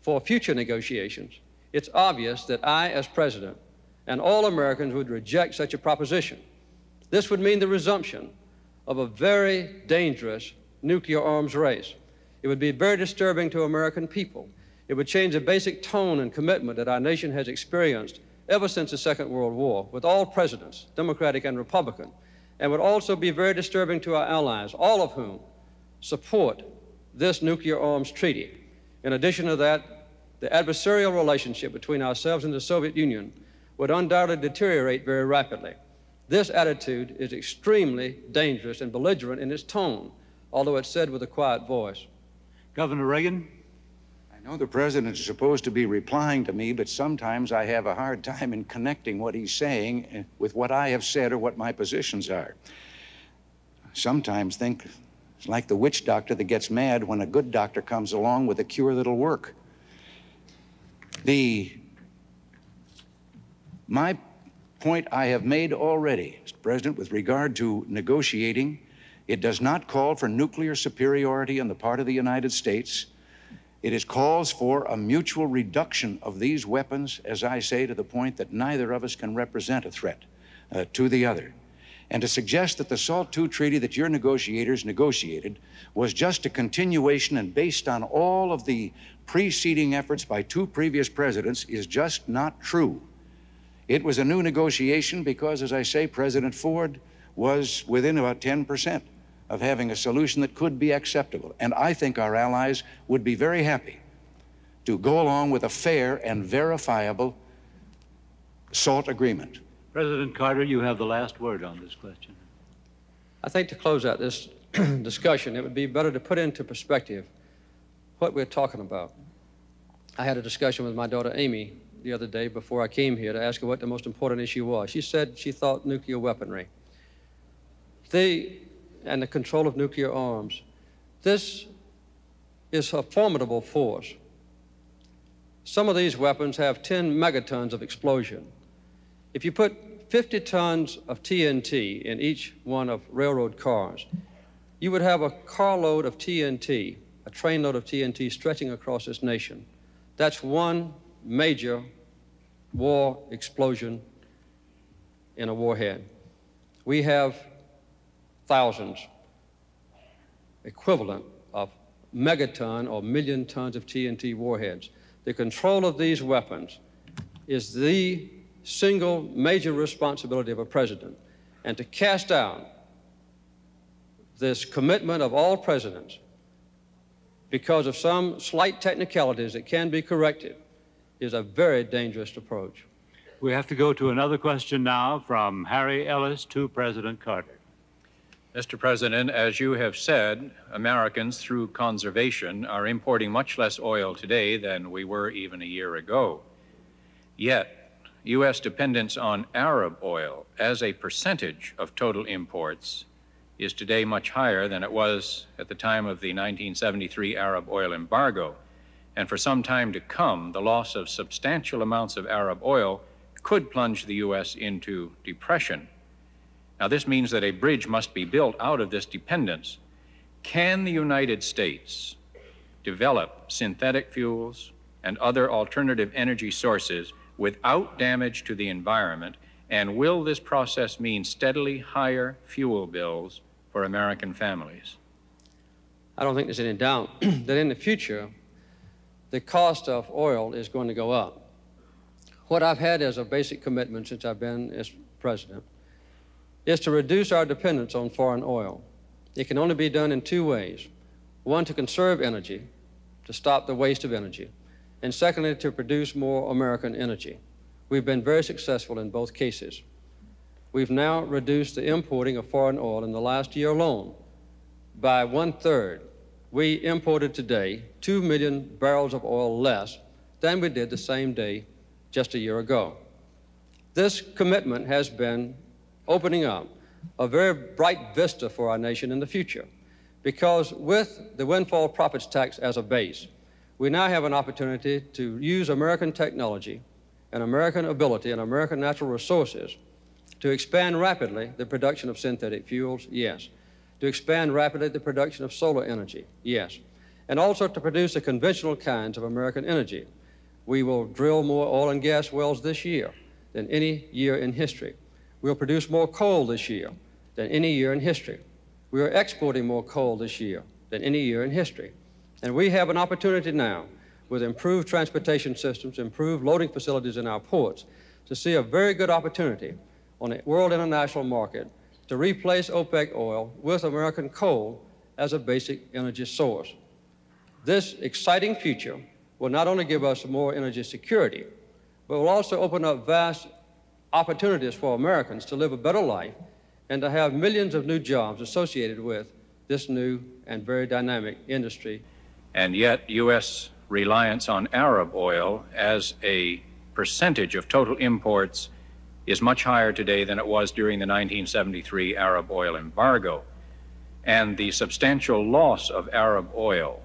[SPEAKER 5] for future negotiations, it's obvious that I, as president, and all Americans would reject such a proposition. This would mean the resumption of a very dangerous nuclear arms race. It would be very disturbing to American people. It would change the basic tone and commitment that our nation has experienced ever since the Second World War, with all presidents, Democratic and Republican, and would also be very disturbing to our allies, all of whom support this nuclear arms treaty. In addition to that, the adversarial relationship between ourselves and the Soviet Union would undoubtedly deteriorate very rapidly. This attitude is extremely dangerous and belligerent in its tone, although it's said with a quiet voice.
[SPEAKER 2] Governor Reagan?
[SPEAKER 4] I know the president is supposed to be replying to me, but sometimes I have a hard time in connecting what he's saying with what I have said or what my positions are. Sometimes think it's like the witch doctor that gets mad when a good doctor comes along with a cure that'll work. My point I have made already, Mr. President, with regard to negotiating, it does not call for nuclear superiority on the part of the United States. It calls for a mutual reduction of these weapons, as I say, to the point that neither of us can represent a threat to the other. And to suggest that the SALT II treaty that your negotiators negotiated was just a continuation and based on all of the preceding efforts by 2 previous presidents is just not true. It was a new negotiation because, as I say, President Ford was within about 10% of having a solution that could be acceptable. And I think our allies would be very happy to go along with a fair and verifiable SALT agreement.
[SPEAKER 2] President Carter, you have the last word on this question.
[SPEAKER 5] I think to close out this discussion, it would be better to put into perspective what we're talking about. I had a discussion with my daughter Amy the other day before I came here to ask her what the most important issue was. She said she thought nuclear weaponry. And the control of nuclear arms. This is a formidable force. Some of these weapons have 10 megatons of explosion. If you put 50 tons of TNT in each one of railroad cars, you would have a carload of TNT, a trainload of TNT stretching across this nation. That's one major war explosion in a warhead. We have thousands, equivalent of megaton or million tons of TNT warheads. The control of these weapons is the single major responsibility of a president. And to cast out this commitment of all presidents because of some slight technicalities that can be corrected is a very dangerous approach.
[SPEAKER 2] We have to go to another question now from Harry Ellis to President Carter.
[SPEAKER 6] Mr. President, as you have said, Americans, through conservation, are importing much less oil today than we were even a year ago. Yet, U.S. dependence on Arab oil as a percentage of total imports is today much higher than it was at the time of the 1973 Arab oil embargo. And for some time to come, the loss of substantial amounts of Arab oil could plunge the U.S. into depression. Now, this means that a bridge must be built out of this dependence. Can the United States develop synthetic fuels and other alternative energy sources without damage to the environment? And will this process mean steadily higher fuel bills for American families?
[SPEAKER 5] I don't think there's any doubt that in the future, the cost of oil is going to go up. What I've had as a basic commitment since I've been as president is to reduce our dependence on foreign oil. It can only be done in two ways. One, to conserve energy, to stop the waste of energy, and secondly, to produce more American energy. We've been very successful in both cases. We've now reduced the importing of foreign oil in the last year alone by 1/3. We imported today 2 million barrels of oil less than we did the same day just a year ago. This commitment has been opening up a very bright vista for our nation in the future, because with the windfall profits tax as a base, we now have an opportunity to use American technology and American ability and American natural resources to expand rapidly the production of synthetic fuels, yes. To expand rapidly the production of solar energy, yes. And also to produce the conventional kinds of American energy. We will drill more oil and gas wells this year than any year in history. We'll produce more coal this year than any year in history. We are exporting more coal this year than any year in history. And we have an opportunity now, with improved transportation systems, improved loading facilities in our ports, to see a very good opportunity on the world international market to replace OPEC oil with American coal as a basic energy source. This exciting future will not only give us more energy security, but will also open up vast opportunities for Americans to live a better life and to have millions of new jobs associated with this new and very dynamic industry.
[SPEAKER 6] And yet, U.S. reliance on Arab oil as a percentage of total imports is much higher today than it was during the 1973 Arab oil embargo. And the substantial loss of Arab oil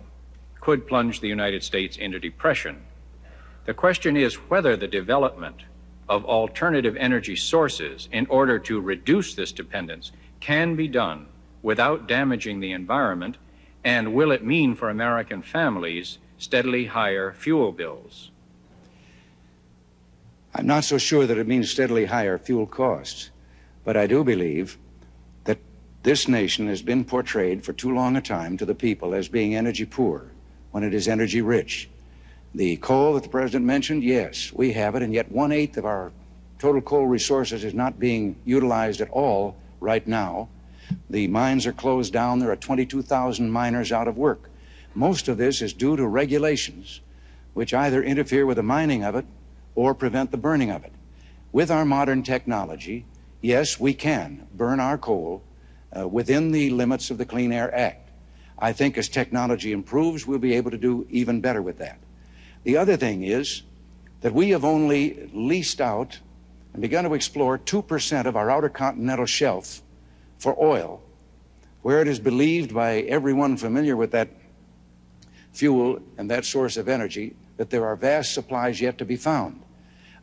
[SPEAKER 6] could plunge the United States into depression. The question is whether the development of alternative energy sources in order to reduce this dependence can be done without damaging the environment, and will it mean for American families steadily higher fuel bills?
[SPEAKER 4] I'm not so sure that it means steadily higher fuel costs, but I do believe that this nation has been portrayed for too long a time to the people as being energy poor when it is energy rich. The coal that the President mentioned, yes, we have it, and yet 1/8 of our total coal resources is not being utilized at all right now. The mines are closed down. There are 22,000 miners out of work. Most of this is due to regulations which either interfere with the mining of it or prevent the burning of it. With our modern technology, yes, we can burn our coal within the limits of the Clean Air Act. I think as technology improves, we'll be able to do even better with that. The other thing is that we have only leased out and begun to explore 2% of our outer continental shelf for oil, where it is believed by everyone familiar with that fuel and that source of energy that there are vast supplies yet to be found.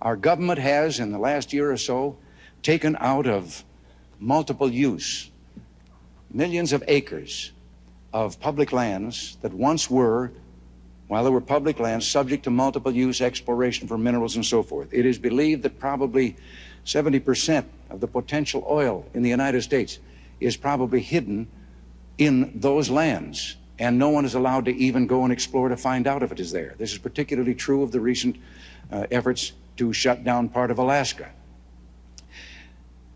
[SPEAKER 4] Our government has, in the last year or so, taken out of multiple use millions of acres of public lands that once were, while they were public lands, subject to multiple use exploration for minerals and so forth. It is believed that probably 70% of the potential oil in the United States is probably hidden in those lands, and no one is allowed to even go and explore to find out if it is there. This is particularly true of the recent efforts to shut down part of Alaska.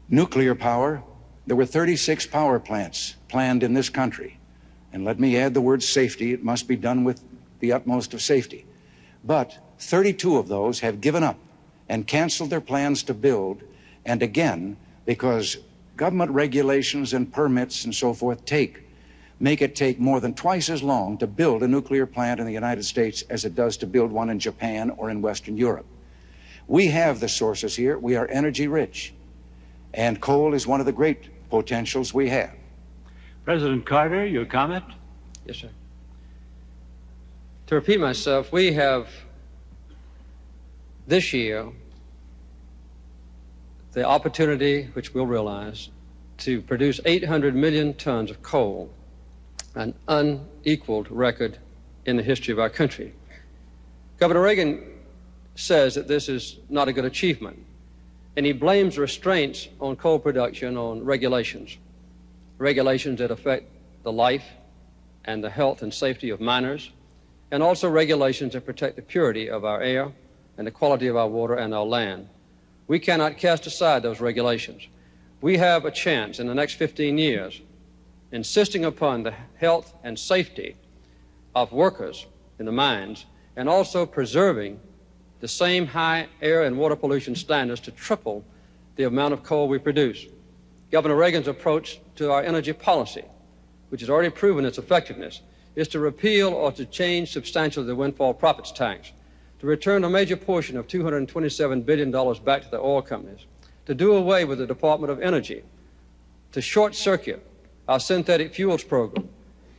[SPEAKER 4] Nuclear power, there were 36 power plants planned in this country. And let me add the word safety. It must be done with the utmost of safety. But 32 of those have given up and canceled their plans to build. And again, because government regulations and permits and so forth make it take more than twice as long to build a nuclear plant in the United States as it does to build one in Japan or in Western Europe. We have the sources here. We are energy rich. And coal is one of the great potentials we have.
[SPEAKER 2] President Carter, your comment?
[SPEAKER 5] Yes, sir. To repeat myself, we have this year the opportunity, which we'll realize, to produce 800 million tons of coal, an unequaled record in the history of our country. Governor Reagan says that this is not a good achievement, and he blames restraints on coal production on regulations that affect the life and the health and safety of miners, and also regulations that protect the purity of our air and the quality of our water and our land. We cannot cast aside those regulations. We have a chance in the next 15 years, insisting upon the health and safety of workers in the mines, and also preserving the same high air and water pollution standards to triple the amount of coal we produce. Governor Reagan's approach to our energy policy, which has already proven its effectiveness, is to repeal or to change substantially the windfall profits tax, to return a major portion of $227 billion back to the oil companies, to do away with the Department of Energy, to short-circuit our synthetic fuels program,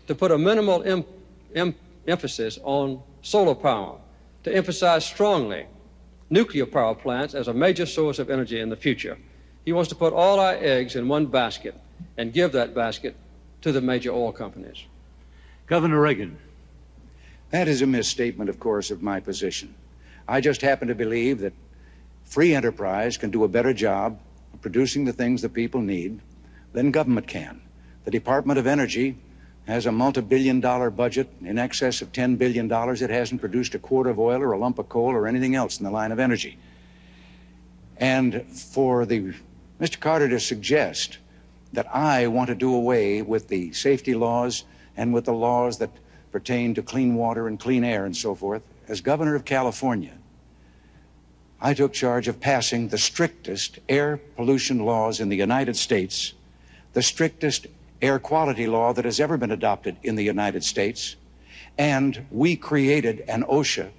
[SPEAKER 5] to put a minimal emphasis on solar power, to emphasize strongly nuclear power plants as a major source of energy in the future. He wants to put all our eggs in one basket and give that basket to the major oil companies.
[SPEAKER 2] Governor Reagan.
[SPEAKER 4] That is a misstatement, of course, of my position. I just happen to believe that free enterprise can do a better job of producing the things that people need than government can. The Department of Energy has a multi-billion-dollar budget in excess of $10 billion. It hasn't produced a quart of oil or a lump of coal or anything else in the line of energy. And for Mr. Carter to suggest that I want to do away with the safety laws and with the laws that pertain to clean water and clean air and so forth, as governor of California, I took charge of passing the strictest air pollution laws in the United States, the strictest air quality law that has ever been adopted in the United States, and we created an OSHA,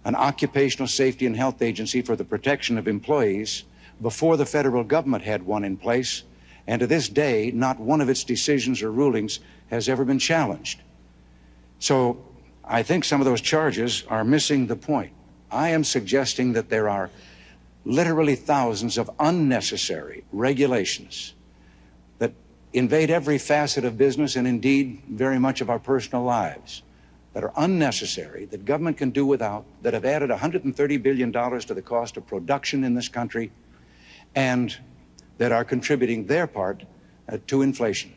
[SPEAKER 4] an Occupational Safety and Health Agency for the protection of employees, before the federal government had one in place, and to this day, not one of its decisions or rulings has ever been challenged. So I think some of those charges are missing the point. I am suggesting that there are literally thousands of unnecessary regulations that invade every facet of business and indeed very much of our personal lives, that are unnecessary, that government can do without, that have added $130 billion to the cost of production in this country, and that are contributing their part to inflation.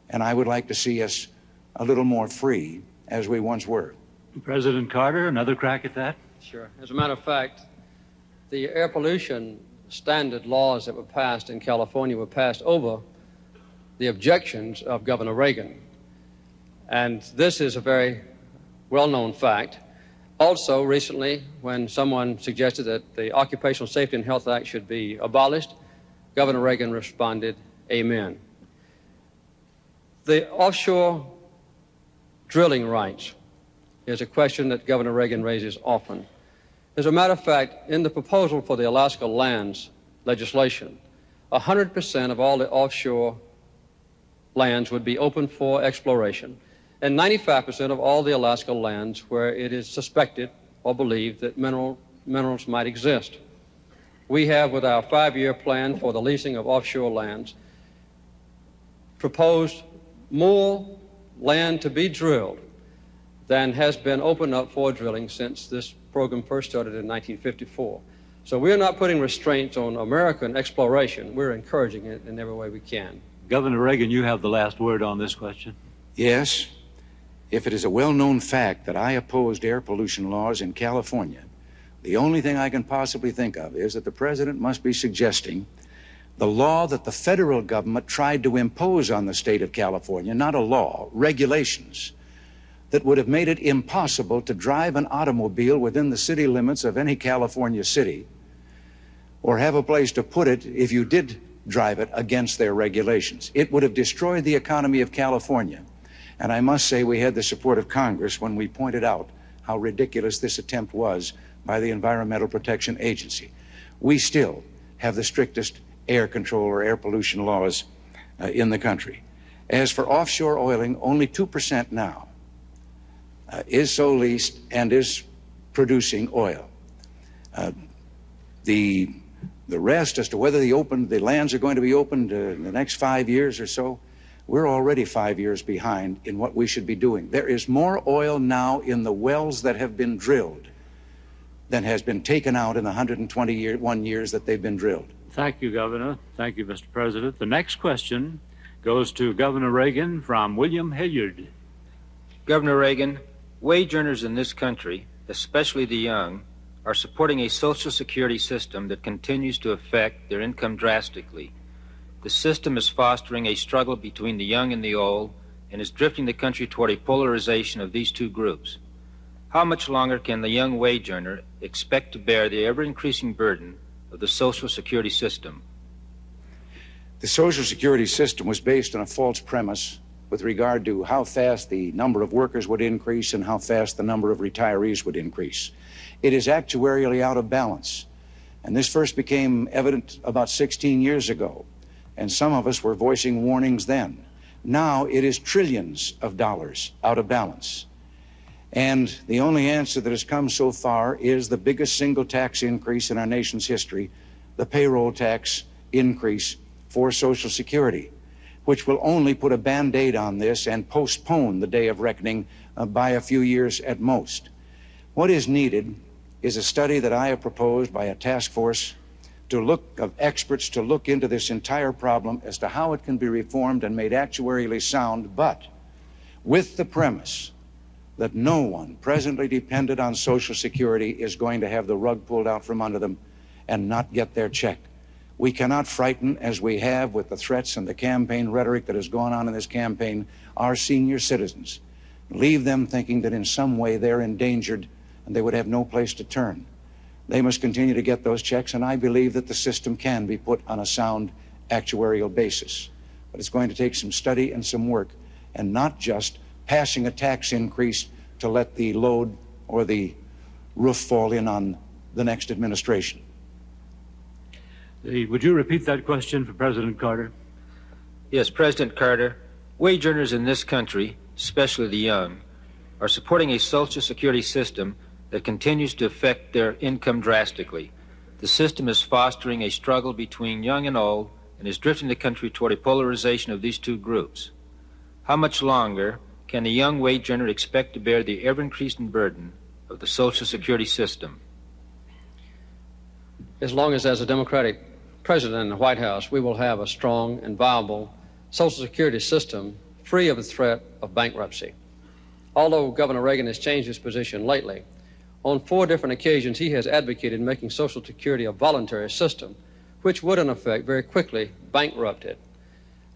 [SPEAKER 4] And I would like to see us a little more free as we once were.
[SPEAKER 2] President Carter, another crack at that?
[SPEAKER 5] Sure. As a matter of fact, the air pollution standard laws that were passed in California were passed over the objections of Governor Reagan. And this is a very well-known fact. Also, recently, when someone suggested that the Occupational Safety and Health Act should be abolished, Governor Reagan responded, "Amen." The offshore drilling rights is a question that Governor Reagan raises often. As a matter of fact, in the proposal for the Alaska lands legislation, 100% of all the offshore lands would be open for exploration, and 95% of all the Alaska lands where it is suspected or believed that minerals might exist. We have, with our 5-year plan for the leasing of offshore lands, proposed more land to be drilled than has been opened up for drilling since this program first started in 1954. So we're not putting restraints on American exploration. We're encouraging it in every way we can.
[SPEAKER 2] Governor Reagan, you have the last word on this question.
[SPEAKER 4] Yes. If it is a well-known fact that I opposed air pollution laws in California, the only thing I can possibly think of is that the president must be suggesting the law that the federal government tried to impose on the state of California, not a law, regulations, that would have made it impossible to drive an automobile within the city limits of any California city, or have a place to put it if you did drive it against their regulations. It would have destroyed the economy of California. And I must say we had the support of Congress when we pointed out how ridiculous this attempt was by the Environmental Protection Agency. We still have the strictest air control or air pollution laws in the country. As for offshore oiling, only 2% now is so leased and is producing oil. The rest, as to whether the lands are going to be opened in the next 5 years or so, we're already 5 years behind in what we should be doing. There is more oil now in the wells that have been drilled than has been taken out in the 121 years that they've been drilled.
[SPEAKER 2] Thank you, Governor. Thank you, Mr. President. The next question goes to Governor Reagan from William Hilliard.
[SPEAKER 7] Governor Reagan, wage earners in this country, especially the young, are supporting a Social Security system that continues to affect their income drastically. The system is fostering a struggle between the young and the old and is drifting the country toward a polarization of these two groups. How much longer can the young wage earner expect to bear the ever-increasing burden of the Social Security system?
[SPEAKER 4] The Social Security system was based on a false premise with regard to how fast the number of workers would increase and how fast the number of retirees would increase. It is actuarially out of balance. And this first became evident about 16 years ago. And some of us were voicing warnings then. Now it is trillions of dollars out of balance. And the only answer that has come so far is the biggest single tax increase in our nation's history, the payroll tax increase for Social Security, which will only put a Band-Aid on this and postpone the day of reckoning by a few years at most. What is needed is a study that I have proposed by a task force of experts to look into this entire problem as to how it can be reformed and made actuarially sound, but with the premise that no one presently dependent on Social Security is going to have the rug pulled out from under them and not get their check. We cannot frighten, as we have with the threats and the campaign rhetoric that has gone on in this campaign, our senior citizens. Leave them thinking that in some way they're endangered and they would have no place to turn. They must continue to get those checks, and I believe that the system can be put on a sound actuarial basis. But it's going to take some study and some work, and not just passing a tax increase to let the load or the roof fall in on the next administration.
[SPEAKER 2] Would you repeat that question for President Carter?
[SPEAKER 7] Yes, President Carter, wage earners in this country, especially the young, are supporting a Social Security system that continues to affect their income drastically. The system is fostering a struggle between young and old and is drifting the country toward a polarization of these two groups. How much longer can the young wage earner expect to bear the ever-increasing burden of the Social Security system?
[SPEAKER 5] As long as there's a Democratic president in the White House, we will have a strong and viable Social Security system free of the threat of bankruptcy. Although Governor Reagan has changed his position lately, on 4 different occasions he has advocated making Social Security a voluntary system which would, in effect, very quickly bankrupt it.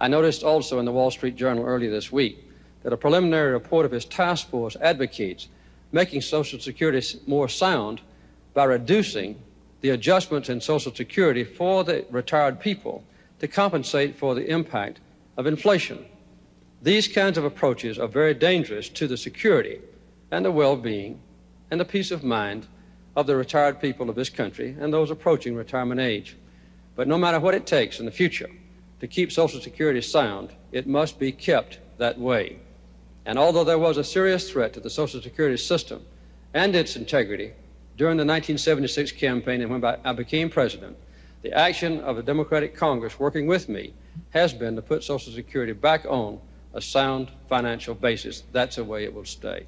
[SPEAKER 5] I noticed also in the Wall Street Journal earlier this week that a preliminary report of his task force advocates making Social Security more sound by reducing the adjustments in Social Security for the retired people to compensate for the impact of inflation. These kinds of approaches are very dangerous to the security and the well-being and the peace of mind of the retired people of this country and those approaching retirement age. But no matter what it takes in the future to keep Social Security sound, it must be kept that way. And although there was a serious threat to the Social Security system and its integrity during the 1976 campaign and when I became president, the action of the Democratic Congress working with me has been to put Social Security back on a sound financial basis. That's the way it will stay.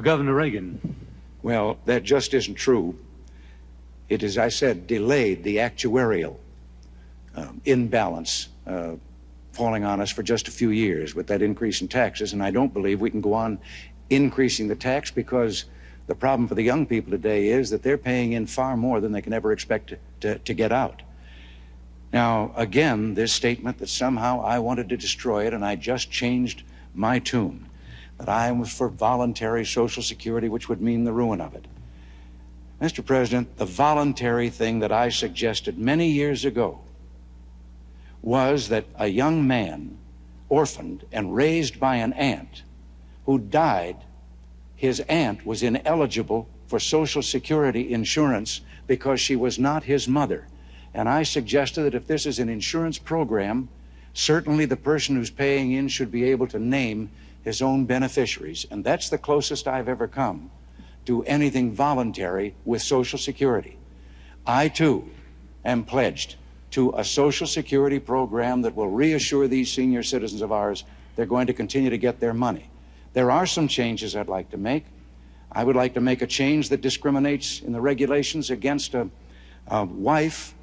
[SPEAKER 2] Governor Reagan.
[SPEAKER 4] Well, that just isn't true. It, as I said, delayed the actuarial imbalance falling on us for just a few years with that increase in taxes, and I don't believe we can go on increasing the tax because the problem for the young people today is that they're paying in far more than they can ever expect to get out. Now, again, this statement that somehow I wanted to destroy it and I just changed my tune, that I was for voluntary Social Security, which would mean the ruin of it. Mr. President, the voluntary thing that I suggested many years ago was that a young man, orphaned and raised by an aunt, who died, his aunt was ineligible for Social Security insurance because she was not his mother. And I suggested that if this is an insurance program, certainly the person who's paying in should be able to name his own beneficiaries. And that's the closest I've ever come to anything voluntary with Social Security. I, too, am pledged to a Social Security program that will reassure these senior citizens of ours they're going to continue to get their money. There are some changes I'd like to make. I would like to make a change that discriminates in the regulations against a wife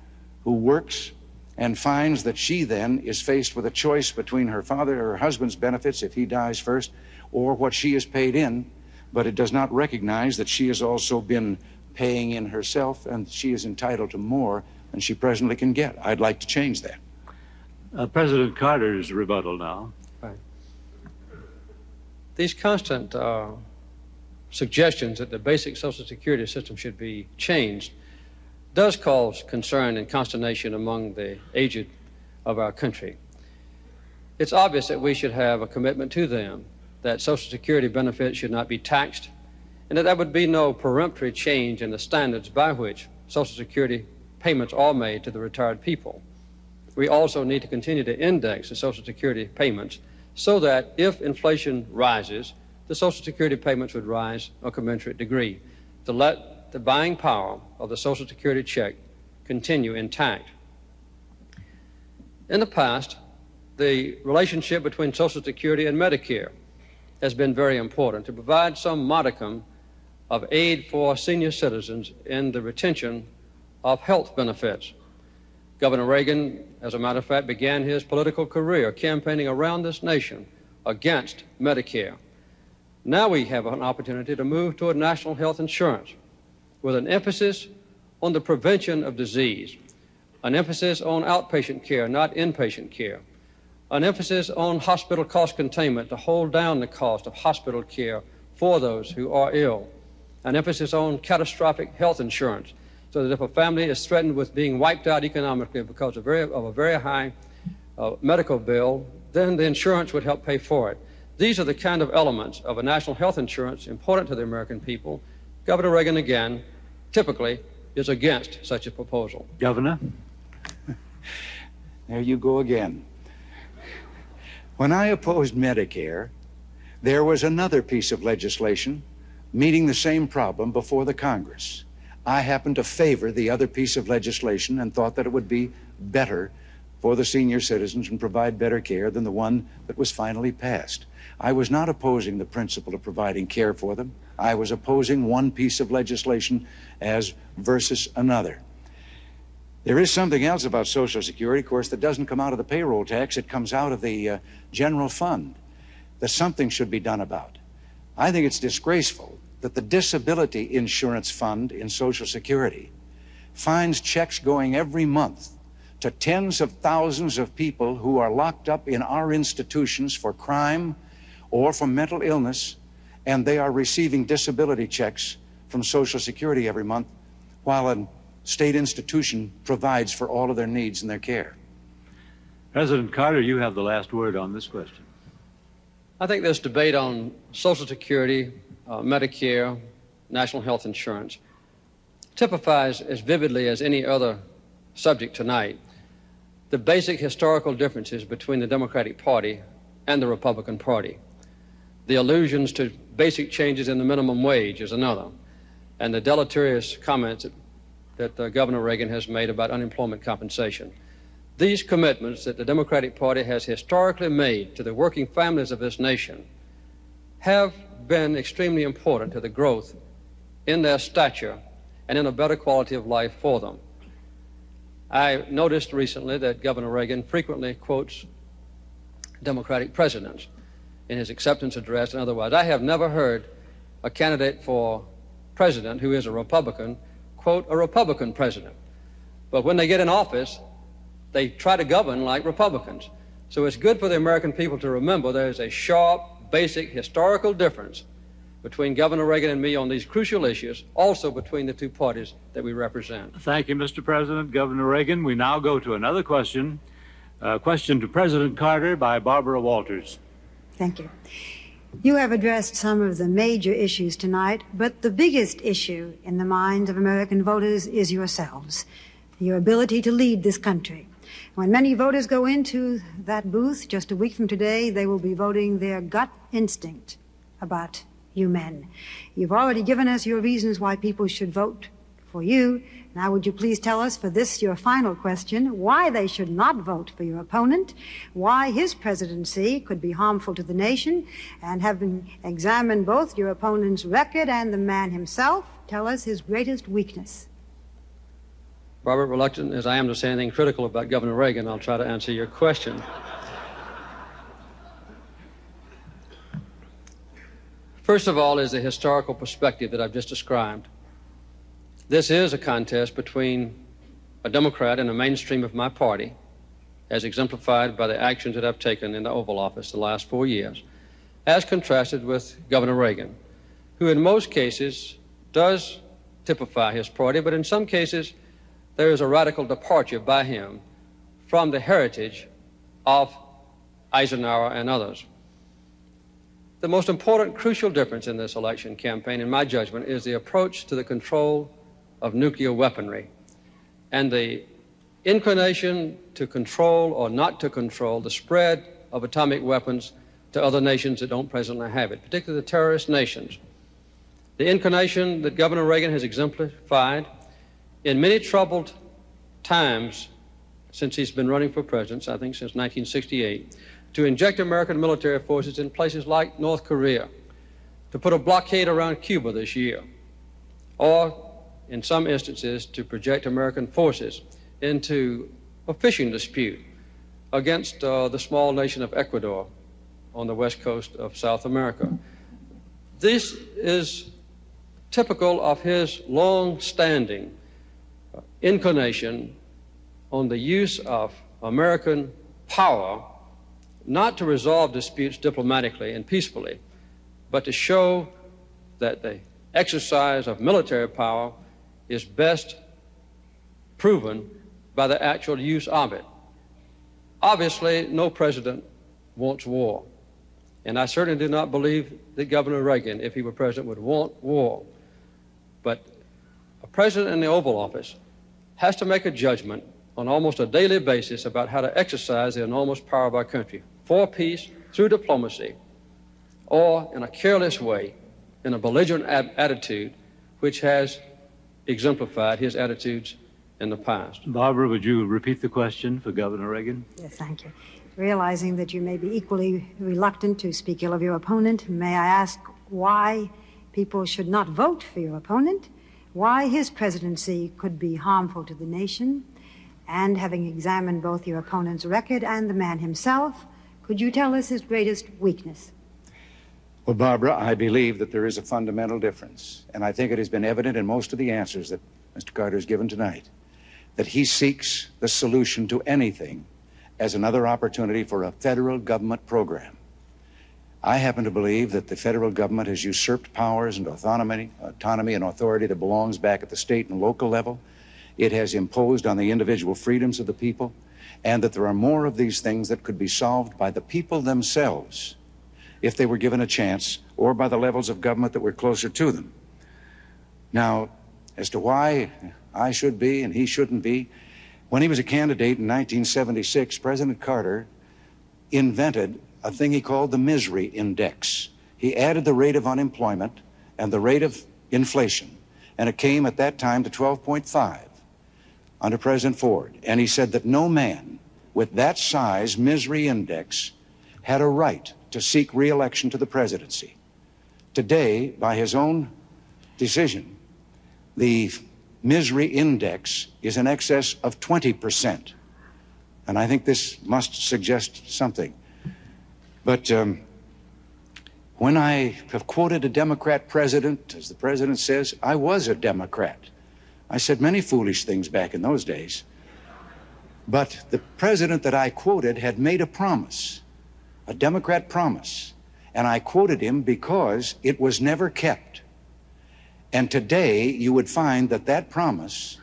[SPEAKER 4] who works and finds that she then is faced with a choice between her father or her husband's benefits if he dies first, or what she has paid in, but it does not recognize that she has also been paying in herself and she is entitled to more than she presently can get. I'd like to change that.
[SPEAKER 2] President Carter's rebuttal now.
[SPEAKER 5] Right. These constant suggestions that the basic Social Security system should be changed does cause concern and consternation among the aged of our country. It's obvious that we should have a commitment to them, that Social Security benefits should not be taxed, and that there would be no peremptory change in the standards by which Social Security payments are made to the retired people. We also need to continue to index the Social Security payments so that if inflation rises, the Social Security payments would rise a commensurate degree, to let the buying power of the Social Security check continue intact. In the past, the relationship between Social Security and Medicare has been very important to provide some modicum of aid for senior citizens in the retention of health benefits. Governor Reagan, as a matter of fact, began his political career campaigning around this nation against Medicare. Now we have an opportunity to move toward national health insurance with an emphasis on the prevention of disease, an emphasis on outpatient care, not inpatient care, an emphasis on hospital cost containment to hold down the cost of hospital care for those who are ill, an emphasis on catastrophic health insurance, so that if a family is threatened with being wiped out economically because of a very high medical bill, then the insurance would help pay for it. These are the kind of elements of a national health insurance important to the American people. Governor Reagan, again, typically is against such a proposal.
[SPEAKER 2] Governor?
[SPEAKER 4] There you go again. When I opposed Medicare, there was another piece of legislation meeting the same problem before the Congress. I happened to favor the other piece of legislation and thought that it would be better for the senior citizens and provide better care than the one that was finally passed. I was not opposing the principle of providing care for them. I was opposing one piece of legislation as versus another. There is something else about Social Security, of course, that doesn't come out of the payroll tax. It comes out of the general fund that something should be done about. I think it's disgraceful that the disability insurance fund in Social Security finds checks going every month to tens of thousands of people who are locked up in our institutions for crime or for mental illness, and they are receiving disability checks from Social Security every month while a state institution provides for all of their needs and their care.
[SPEAKER 2] President Carter, you have the last word on this question.
[SPEAKER 5] I think this debate on Social Security, Medicare, national health insurance typifies as vividly as any other subject tonight the basic historical differences between the Democratic Party and the Republican Party. The allusions to basic changes in the minimum wage is another, and the deleterious comments that Governor Reagan has made about unemployment compensation. These commitments that the Democratic Party has historically made to the working families of this nation have been extremely important to the growth in their stature and in a better quality of life for them. I noticed recently that Governor Reagan frequently quotes Democratic presidents in his acceptance address and otherwise. I have never heard a candidate for president who is a Republican quote a Republican president. But when they get in office, they try to govern like Republicans. So it's good for the American people to remember there is a sharp, basic, historical difference between Governor Reagan and me on these crucial issues, also between the two parties that we represent.
[SPEAKER 2] Thank you, Mr. President. Governor Reagan, we now go to another question. A question to President Carter by Barbara Walters.
[SPEAKER 8] Thank you. You have addressed some of the major issues tonight, but the biggest issue in the minds of American voters is yourselves, your ability to lead this country. When many voters go into that booth just a week from today, they will be voting their gut instinct about you men. You've already given us your reasons why people should vote for you. Now, would you please tell us, for this, your final question, why they should not vote for your opponent, why his presidency could be harmful to the nation, and having examined both your opponent's record and the man himself, tell us his greatest weakness.
[SPEAKER 5] Robert, reluctant as I am to say anything critical about Governor Reagan, I'll try to answer your question. First of all is the historical perspective that I've just described. This is a contest between a Democrat and the mainstream of my party, as exemplified by the actions that I've taken in the Oval Office the last 4 years, as contrasted with Governor Reagan, who in most cases does typify his party, but in some cases there is a radical departure by him from the heritage of Eisenhower and others. The most important, crucial difference in this election campaign, in my judgment, is the approach to the control of nuclear weaponry and the inclination to control or not to control the spread of atomic weapons to other nations that don't presently have it, particularly the terrorist nations. The inclination that Governor Reagan has exemplified in many troubled times since he's been running for president, I think since 1968, to inject American military forces in places like North Korea, to put a blockade around Cuba this year, or in some instances to project American forces into a fishing dispute against the small nation of Ecuador on the west coast of South America. This is typical of his long-standing inclination on the use of American power, not to resolve disputes diplomatically and peacefully, but to show that the exercise of military power is best proven by the actual use of it. Obviously, no president wants war, and I certainly do not believe that Governor Reagan, if he were president, would want war. But a president in the Oval Office has to make a judgment on almost a daily basis about how to exercise the enormous power of our country for peace through diplomacy, or in a careless way, in a belligerent attitude, which has exemplified his attitudes in the past.
[SPEAKER 2] Barbara, would you repeat the question for Governor Reagan?
[SPEAKER 8] Yes, thank you. Realizing that you may be equally reluctant to speak ill of your opponent, may I ask why people should not vote for your opponent, why his presidency could be harmful to the nation, and having examined both your opponent's record and the man himself, could you tell us his greatest weakness?
[SPEAKER 4] Well, Barbara, I believe that there is a fundamental difference, and I think it has been evident in most of the answers that Mr. Carter has given tonight, that he seeks the solution to anything as another opportunity for a federal government program. I happen to believe that the federal government has usurped powers and autonomy and authority that belongs back at the state and local level. It has imposed on the individual freedoms of the people, and that there are more of these things that could be solved by the people themselves if they were given a chance, or by the levels of government that were closer to them. Now, as to why I should be and he shouldn't be, when he was a candidate in 1976, President Carter invented a thing he called the misery index. He added the rate of unemployment and the rate of inflation, and it came at that time to 12.5 under President Ford. And he said that no man with that size misery index had a right to seek re-election to the presidency. Today, by his own decision, the misery index is in excess of 20%. And I think this must suggest something. But when I have quoted a Democrat president, as the president says, I was a Democrat. I said many foolish things back in those days. But the president that I quoted had made a promise, a Democrat promise. And I quoted him because it was never kept. And today, you would find that that promise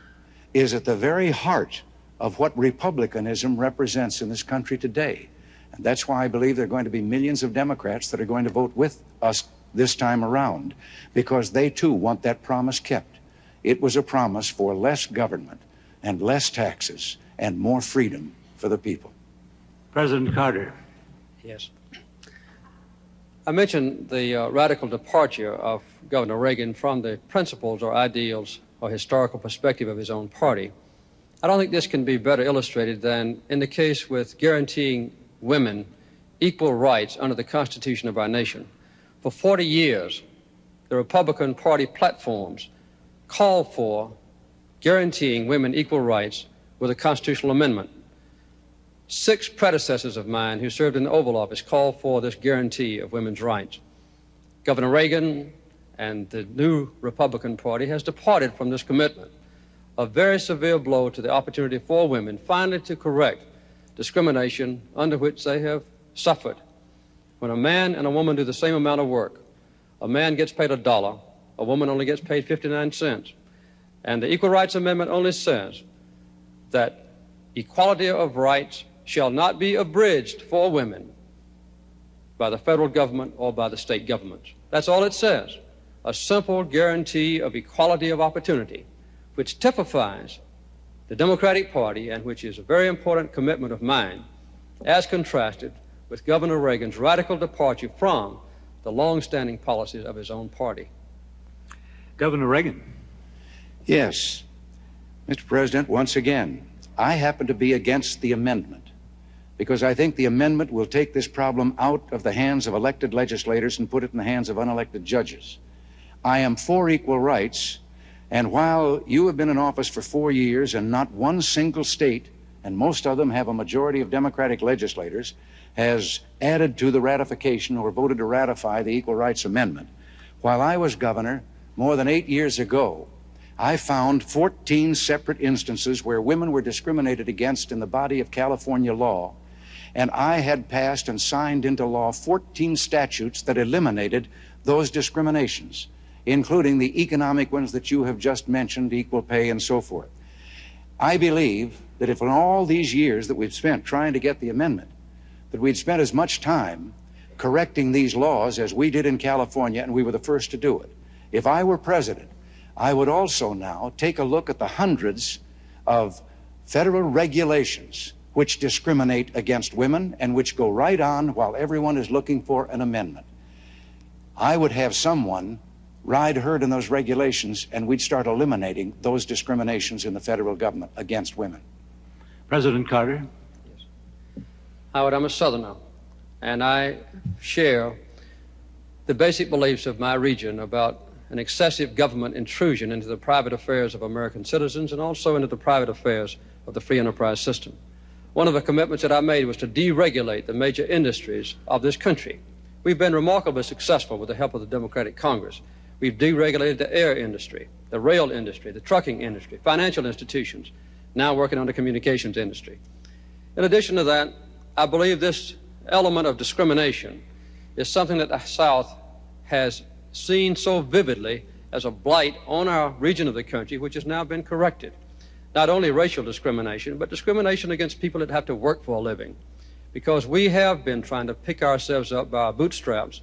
[SPEAKER 4] is at the very heart of what republicanism represents in this country today. And that's why I believe there are going to be millions of Democrats that are going to vote with us this time around, because they too want that promise kept. It was a promise for less government and less taxes and more freedom for the people.
[SPEAKER 2] President Carter.
[SPEAKER 5] Yes. I mentioned the radical departure of Governor Reagan from the principles or ideals or historical perspective of his own party. I don't think this can be better illustrated than in the case with guaranteeing women equal rights under the Constitution of our nation. For 40 years, the Republican Party platforms called for guaranteeing women equal rights with a constitutional amendment. 6 predecessors of mine who served in the Oval Office called for this guarantee of women's rights. Governor Reagan and the new Republican Party has departed from this commitment, a very severe blow to the opportunity for women finally to correct discrimination under which they have suffered. When a man and a woman do the same amount of work, a man gets paid $1, a woman only gets paid 59 cents. And the Equal Rights Amendment only says that equality of rights shall not be abridged for women by the federal government or by the state governments. That's all it says. A simple guarantee of equality of opportunity, which typifies the Democratic Party and which is a very important commitment of mine, as contrasted with Governor Reagan's radical departure from the long-standing policies of his own party.
[SPEAKER 2] Governor Reagan.
[SPEAKER 4] Yes. Mr. President, once again, I happen to be against the amendment because I think the amendment will take this problem out of the hands of elected legislators and put it in the hands of unelected judges. I am for equal rights, and while you have been in office for 4 years and not one single state, and most of them have a majority of Democratic legislators, has added to the ratification or voted to ratify the Equal Rights Amendment, while I was governor more than 8 years ago, I found 14 separate instances where women were discriminated against in the body of California law, and I had passed and signed into law 14 statutes that eliminated those discriminations, including the economic ones that you have just mentioned, equal pay and so forth. I believe that if in all these years that we've spent trying to get the amendment, that we'd spent as much time correcting these laws as we did in California, and we were the first to do it. If I were president, I would also now take a look at the hundreds of federal regulations which discriminate against women and which go right on while everyone is looking for an amendment. I would have someone ride herd in those regulations, and we'd start eliminating those discriminations in the federal government against women.
[SPEAKER 2] President Carter.
[SPEAKER 5] Yes. Howard, I'm a Southerner, and I share the basic beliefs of my region about an excessive government intrusion into the private affairs of American citizens and also into the private affairs of the free enterprise system. One of the commitments that I made was to deregulate the major industries of this country. We've been remarkably successful with the help of the Democratic Congress. We've deregulated the air industry, the rail industry, the trucking industry, financial institutions, now working on the communications industry. In addition to that, I believe this element of discrimination is something that the South has seen so vividly as a blight on our region of the country, which has now been corrected. Not only racial discrimination, but discrimination against people that have to work for a living, because we have been trying to pick ourselves up by our bootstraps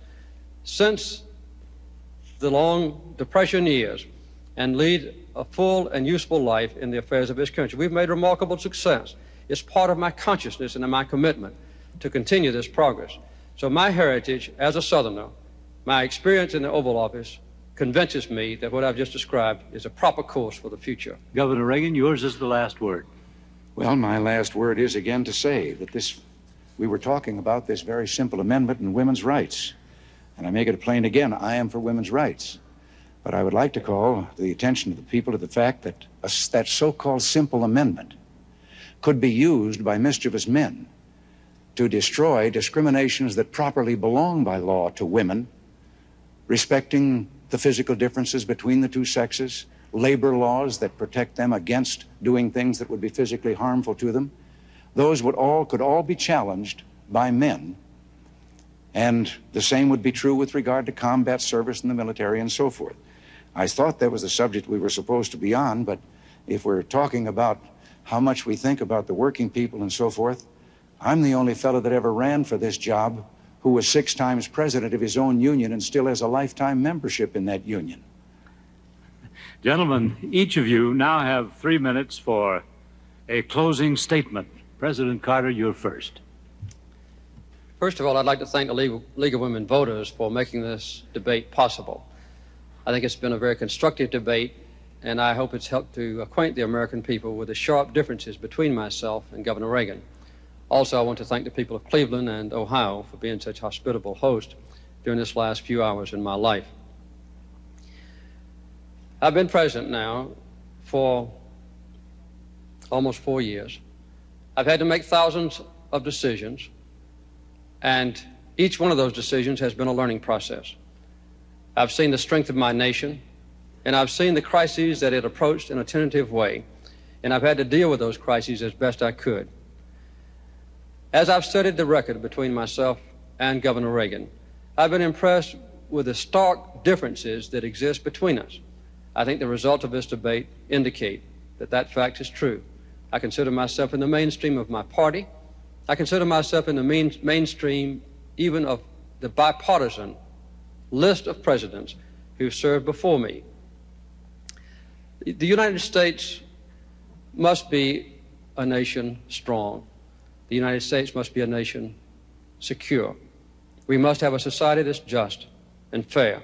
[SPEAKER 5] since the long Depression years and lead a full and useful life in the affairs of this country. We've made remarkable success. It's part of my consciousness and my commitment to continue this progress. So my heritage as a Southerner, my experience in the Oval Office, convinces me that what I've just described is a proper course for the future.
[SPEAKER 2] Governor Reagan, yours is the last word.
[SPEAKER 4] Well, my last word is again to say that we were talking about this very simple amendment in women's rights. And I make it plain again, I am for women's rights. But I would like to call the attention of the people to the fact that that so-called simple amendment could be used by mischievous men to destroy discriminations that properly belong by law to women, respecting the physical differences between the two sexes, labor laws that protect them against doing things that would be physically harmful to them. Those could all be challenged by men. And the same would be true with regard to combat service in the military and so forth. I thought that was the subject we were supposed to be on, but if we're talking about how much we think about the working people and so forth, I'm the only fellow that ever ran for this job who was 6 times president of his own union and still has a lifetime membership in that union.
[SPEAKER 2] Gentlemen, each of you now have 3 minutes for a closing statement. President Carter, you're first.
[SPEAKER 5] First of all, I'd like to thank the League of Women Voters for making this debate possible. I think it's been a very constructive debate, and I hope it's helped to acquaint the American people with the sharp differences between myself and Governor Reagan. Also, I want to thank the people of Cleveland and Ohio for being such hospitable hosts during this last few hours in my life. I've been president now for almost 4 years. I've had to make thousands of decisions, and each one of those decisions has been a learning process. I've seen the strength of my nation, and I've seen the crises that it approached in a tentative way, and I've had to deal with those crises as best I could. As I've studied the record between myself and Governor Reagan, I've been impressed with the stark differences that exist between us. I think the results of this debate indicate that that fact is true. I consider myself in the mainstream of my party. I consider myself in the mainstream even of the bipartisan list of presidents who've served before me. The United States must be a nation strong. The United States must be a nation secure. We must have a society that's just and fair.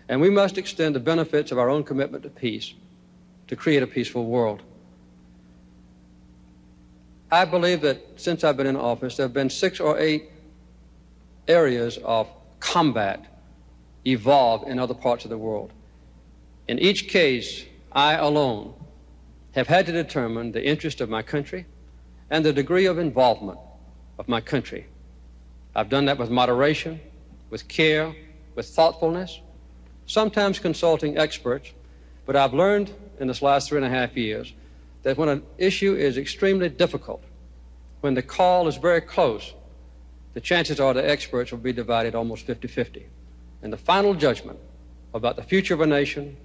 [SPEAKER 5] And we must extend the benefits of our own commitment to peace to create a peaceful world. I believe that since I've been in office, there have been 6 or 8 areas of combat evolve in other parts of the world. In each case, I alone have had to determine the interest of my country and the degree of involvement of my country. I've done that with moderation, with care, with thoughtfulness, sometimes consulting experts, but I've learned in this last 3.5 years that when an issue is extremely difficult, when the call is very close, the chances are the experts will be divided almost 50-50. And the final judgment about the future of a nation,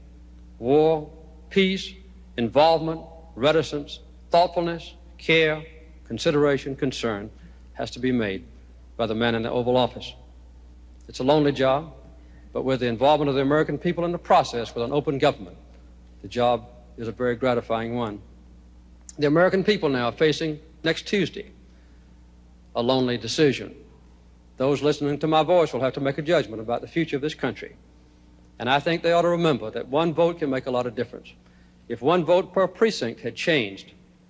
[SPEAKER 5] war, peace, involvement, reticence, thoughtfulness, care, consideration, concern, has to be made by the man in the Oval Office. It's a lonely job, but with the involvement of the American people in the process with an open government, the job is a very gratifying one. The American people now are facing, next Tuesday, a lonely decision. Those listening to my voice will have to make a judgment about the future of this country. And I think they ought to remember that one vote can make a lot of difference. If one vote per precinct had changed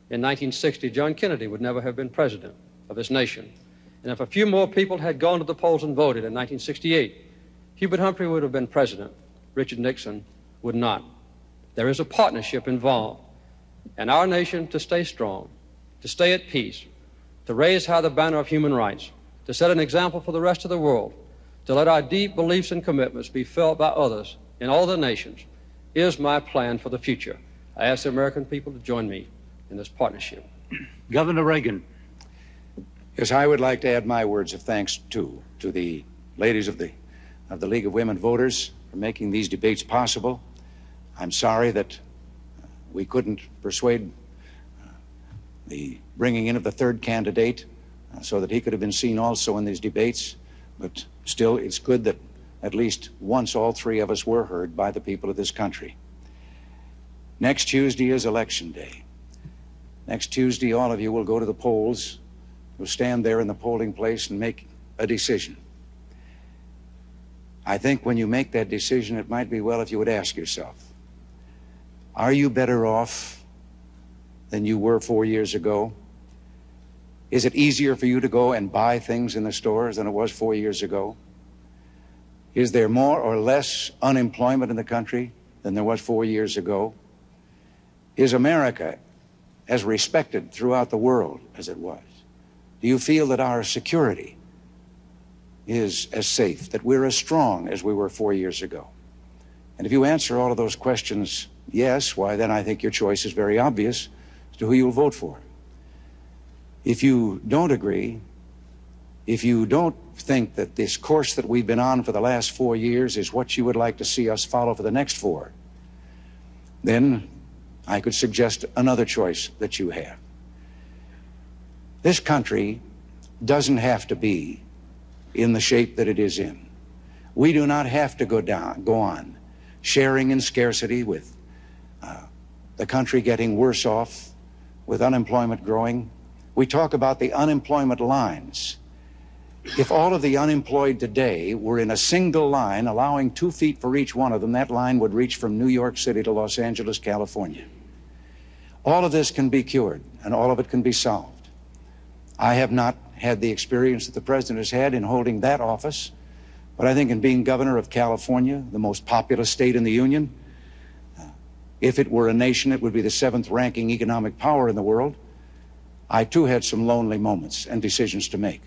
[SPEAKER 5] in 1960, John Kennedy would never have been president of this nation. And if a few more people had gone to the polls and voted in 1968, Hubert Humphrey would have been president. Richard Nixon would not. There is a partnership involved. And our nation, to stay strong, to stay at peace, to raise high the banner of human rights, to set an example for the rest of the world, to let our deep beliefs and commitments be felt by others in all the nations, is my plan for the future. I ask the American people to join me in this partnership.
[SPEAKER 2] Governor Reagan.
[SPEAKER 4] Yes, I would like to add my words of thanks, too, to the ladies of the League of Women Voters for making these debates possible. I'm sorry that we couldn't persuade the bringing in of the third candidate so that he could have been seen also in these debates, but still, it's good that at least once all three of us were heard by the people of this country. Next Tuesday is Election Day. Next Tuesday, all of you will go to the polls. You'll stand there in the polling place and make a decision. I think when you make that decision, it might be well if you would ask yourself, are you better off than you were 4 years ago? Is it easier for you to go and buy things in the stores than it was 4 years ago? Is there more or less unemployment in the country than there was 4 years ago? Is America as respected throughout the world as it was? Do you feel that our security is as safe, that we're as strong as we were 4 years ago? And if you answer all of those questions yes, why then I think your choice is very obvious as to who you'll vote for. If you don't agree, if you don't think that this course that we've been on for the last 4 years is what you would like to see us follow for the next 4, then I could suggest another choice that you have. This country doesn't have to be in the shape that it is in. We do not have to go on sharing in scarcity with the country getting worse off, with unemployment growing. We talk about the unemployment lines. If all of the unemployed today were in a single line, allowing 2 feet for each one of them, that line would reach from New York City to Los Angeles, California. All of this can be cured, and all of it can be solved. I have not had the experience that the President has had in holding that office, but I think in being governor of California, the most populous state in the Union, if it were a nation, it would be the 7th ranking economic power in the world. I too had some lonely moments and decisions to make.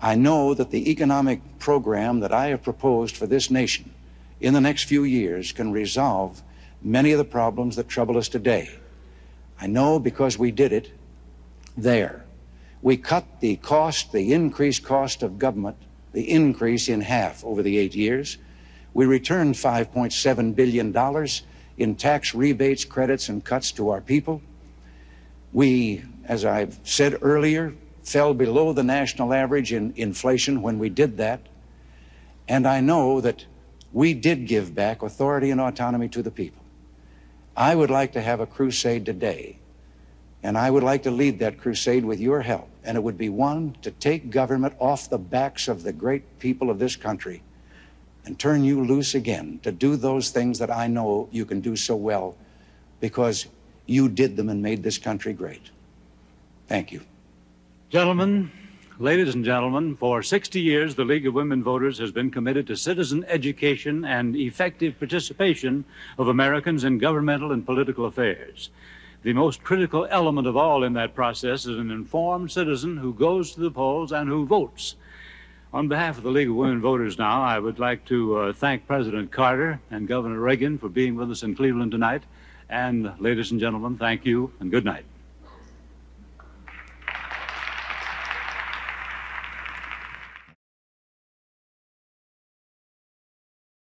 [SPEAKER 4] I know that the economic program that I have proposed for this nation in the next few years can resolve many of the problems that trouble us today. I know because we did it there. We cut the cost, the increased cost of government, the increase in half over the 8 years. We returned $5.7 billion in tax rebates, credits, and cuts to our people. We, as I've said earlier, fell below the national average in inflation when we did that. And I know that we did give back authority and autonomy to the people. I would like to have a crusade today, and I would like to lead that crusade with your help. And it would be one to take government off the backs of the great people of this country and turn you loose again to do those things that I know you can do so well because you did them and made this country great. Thank you.
[SPEAKER 2] Gentlemen, ladies and gentlemen, for 60 years, the League of Women Voters has been committed to citizen education and effective participation of Americans in governmental and political affairs. The most critical element of all in that process is an informed citizen who goes to the polls and who votes. On behalf of the League of Women Voters now, I would like to thank President Carter and Governor Reagan for being with us in Cleveland tonight. And ladies and gentlemen, thank you and good night.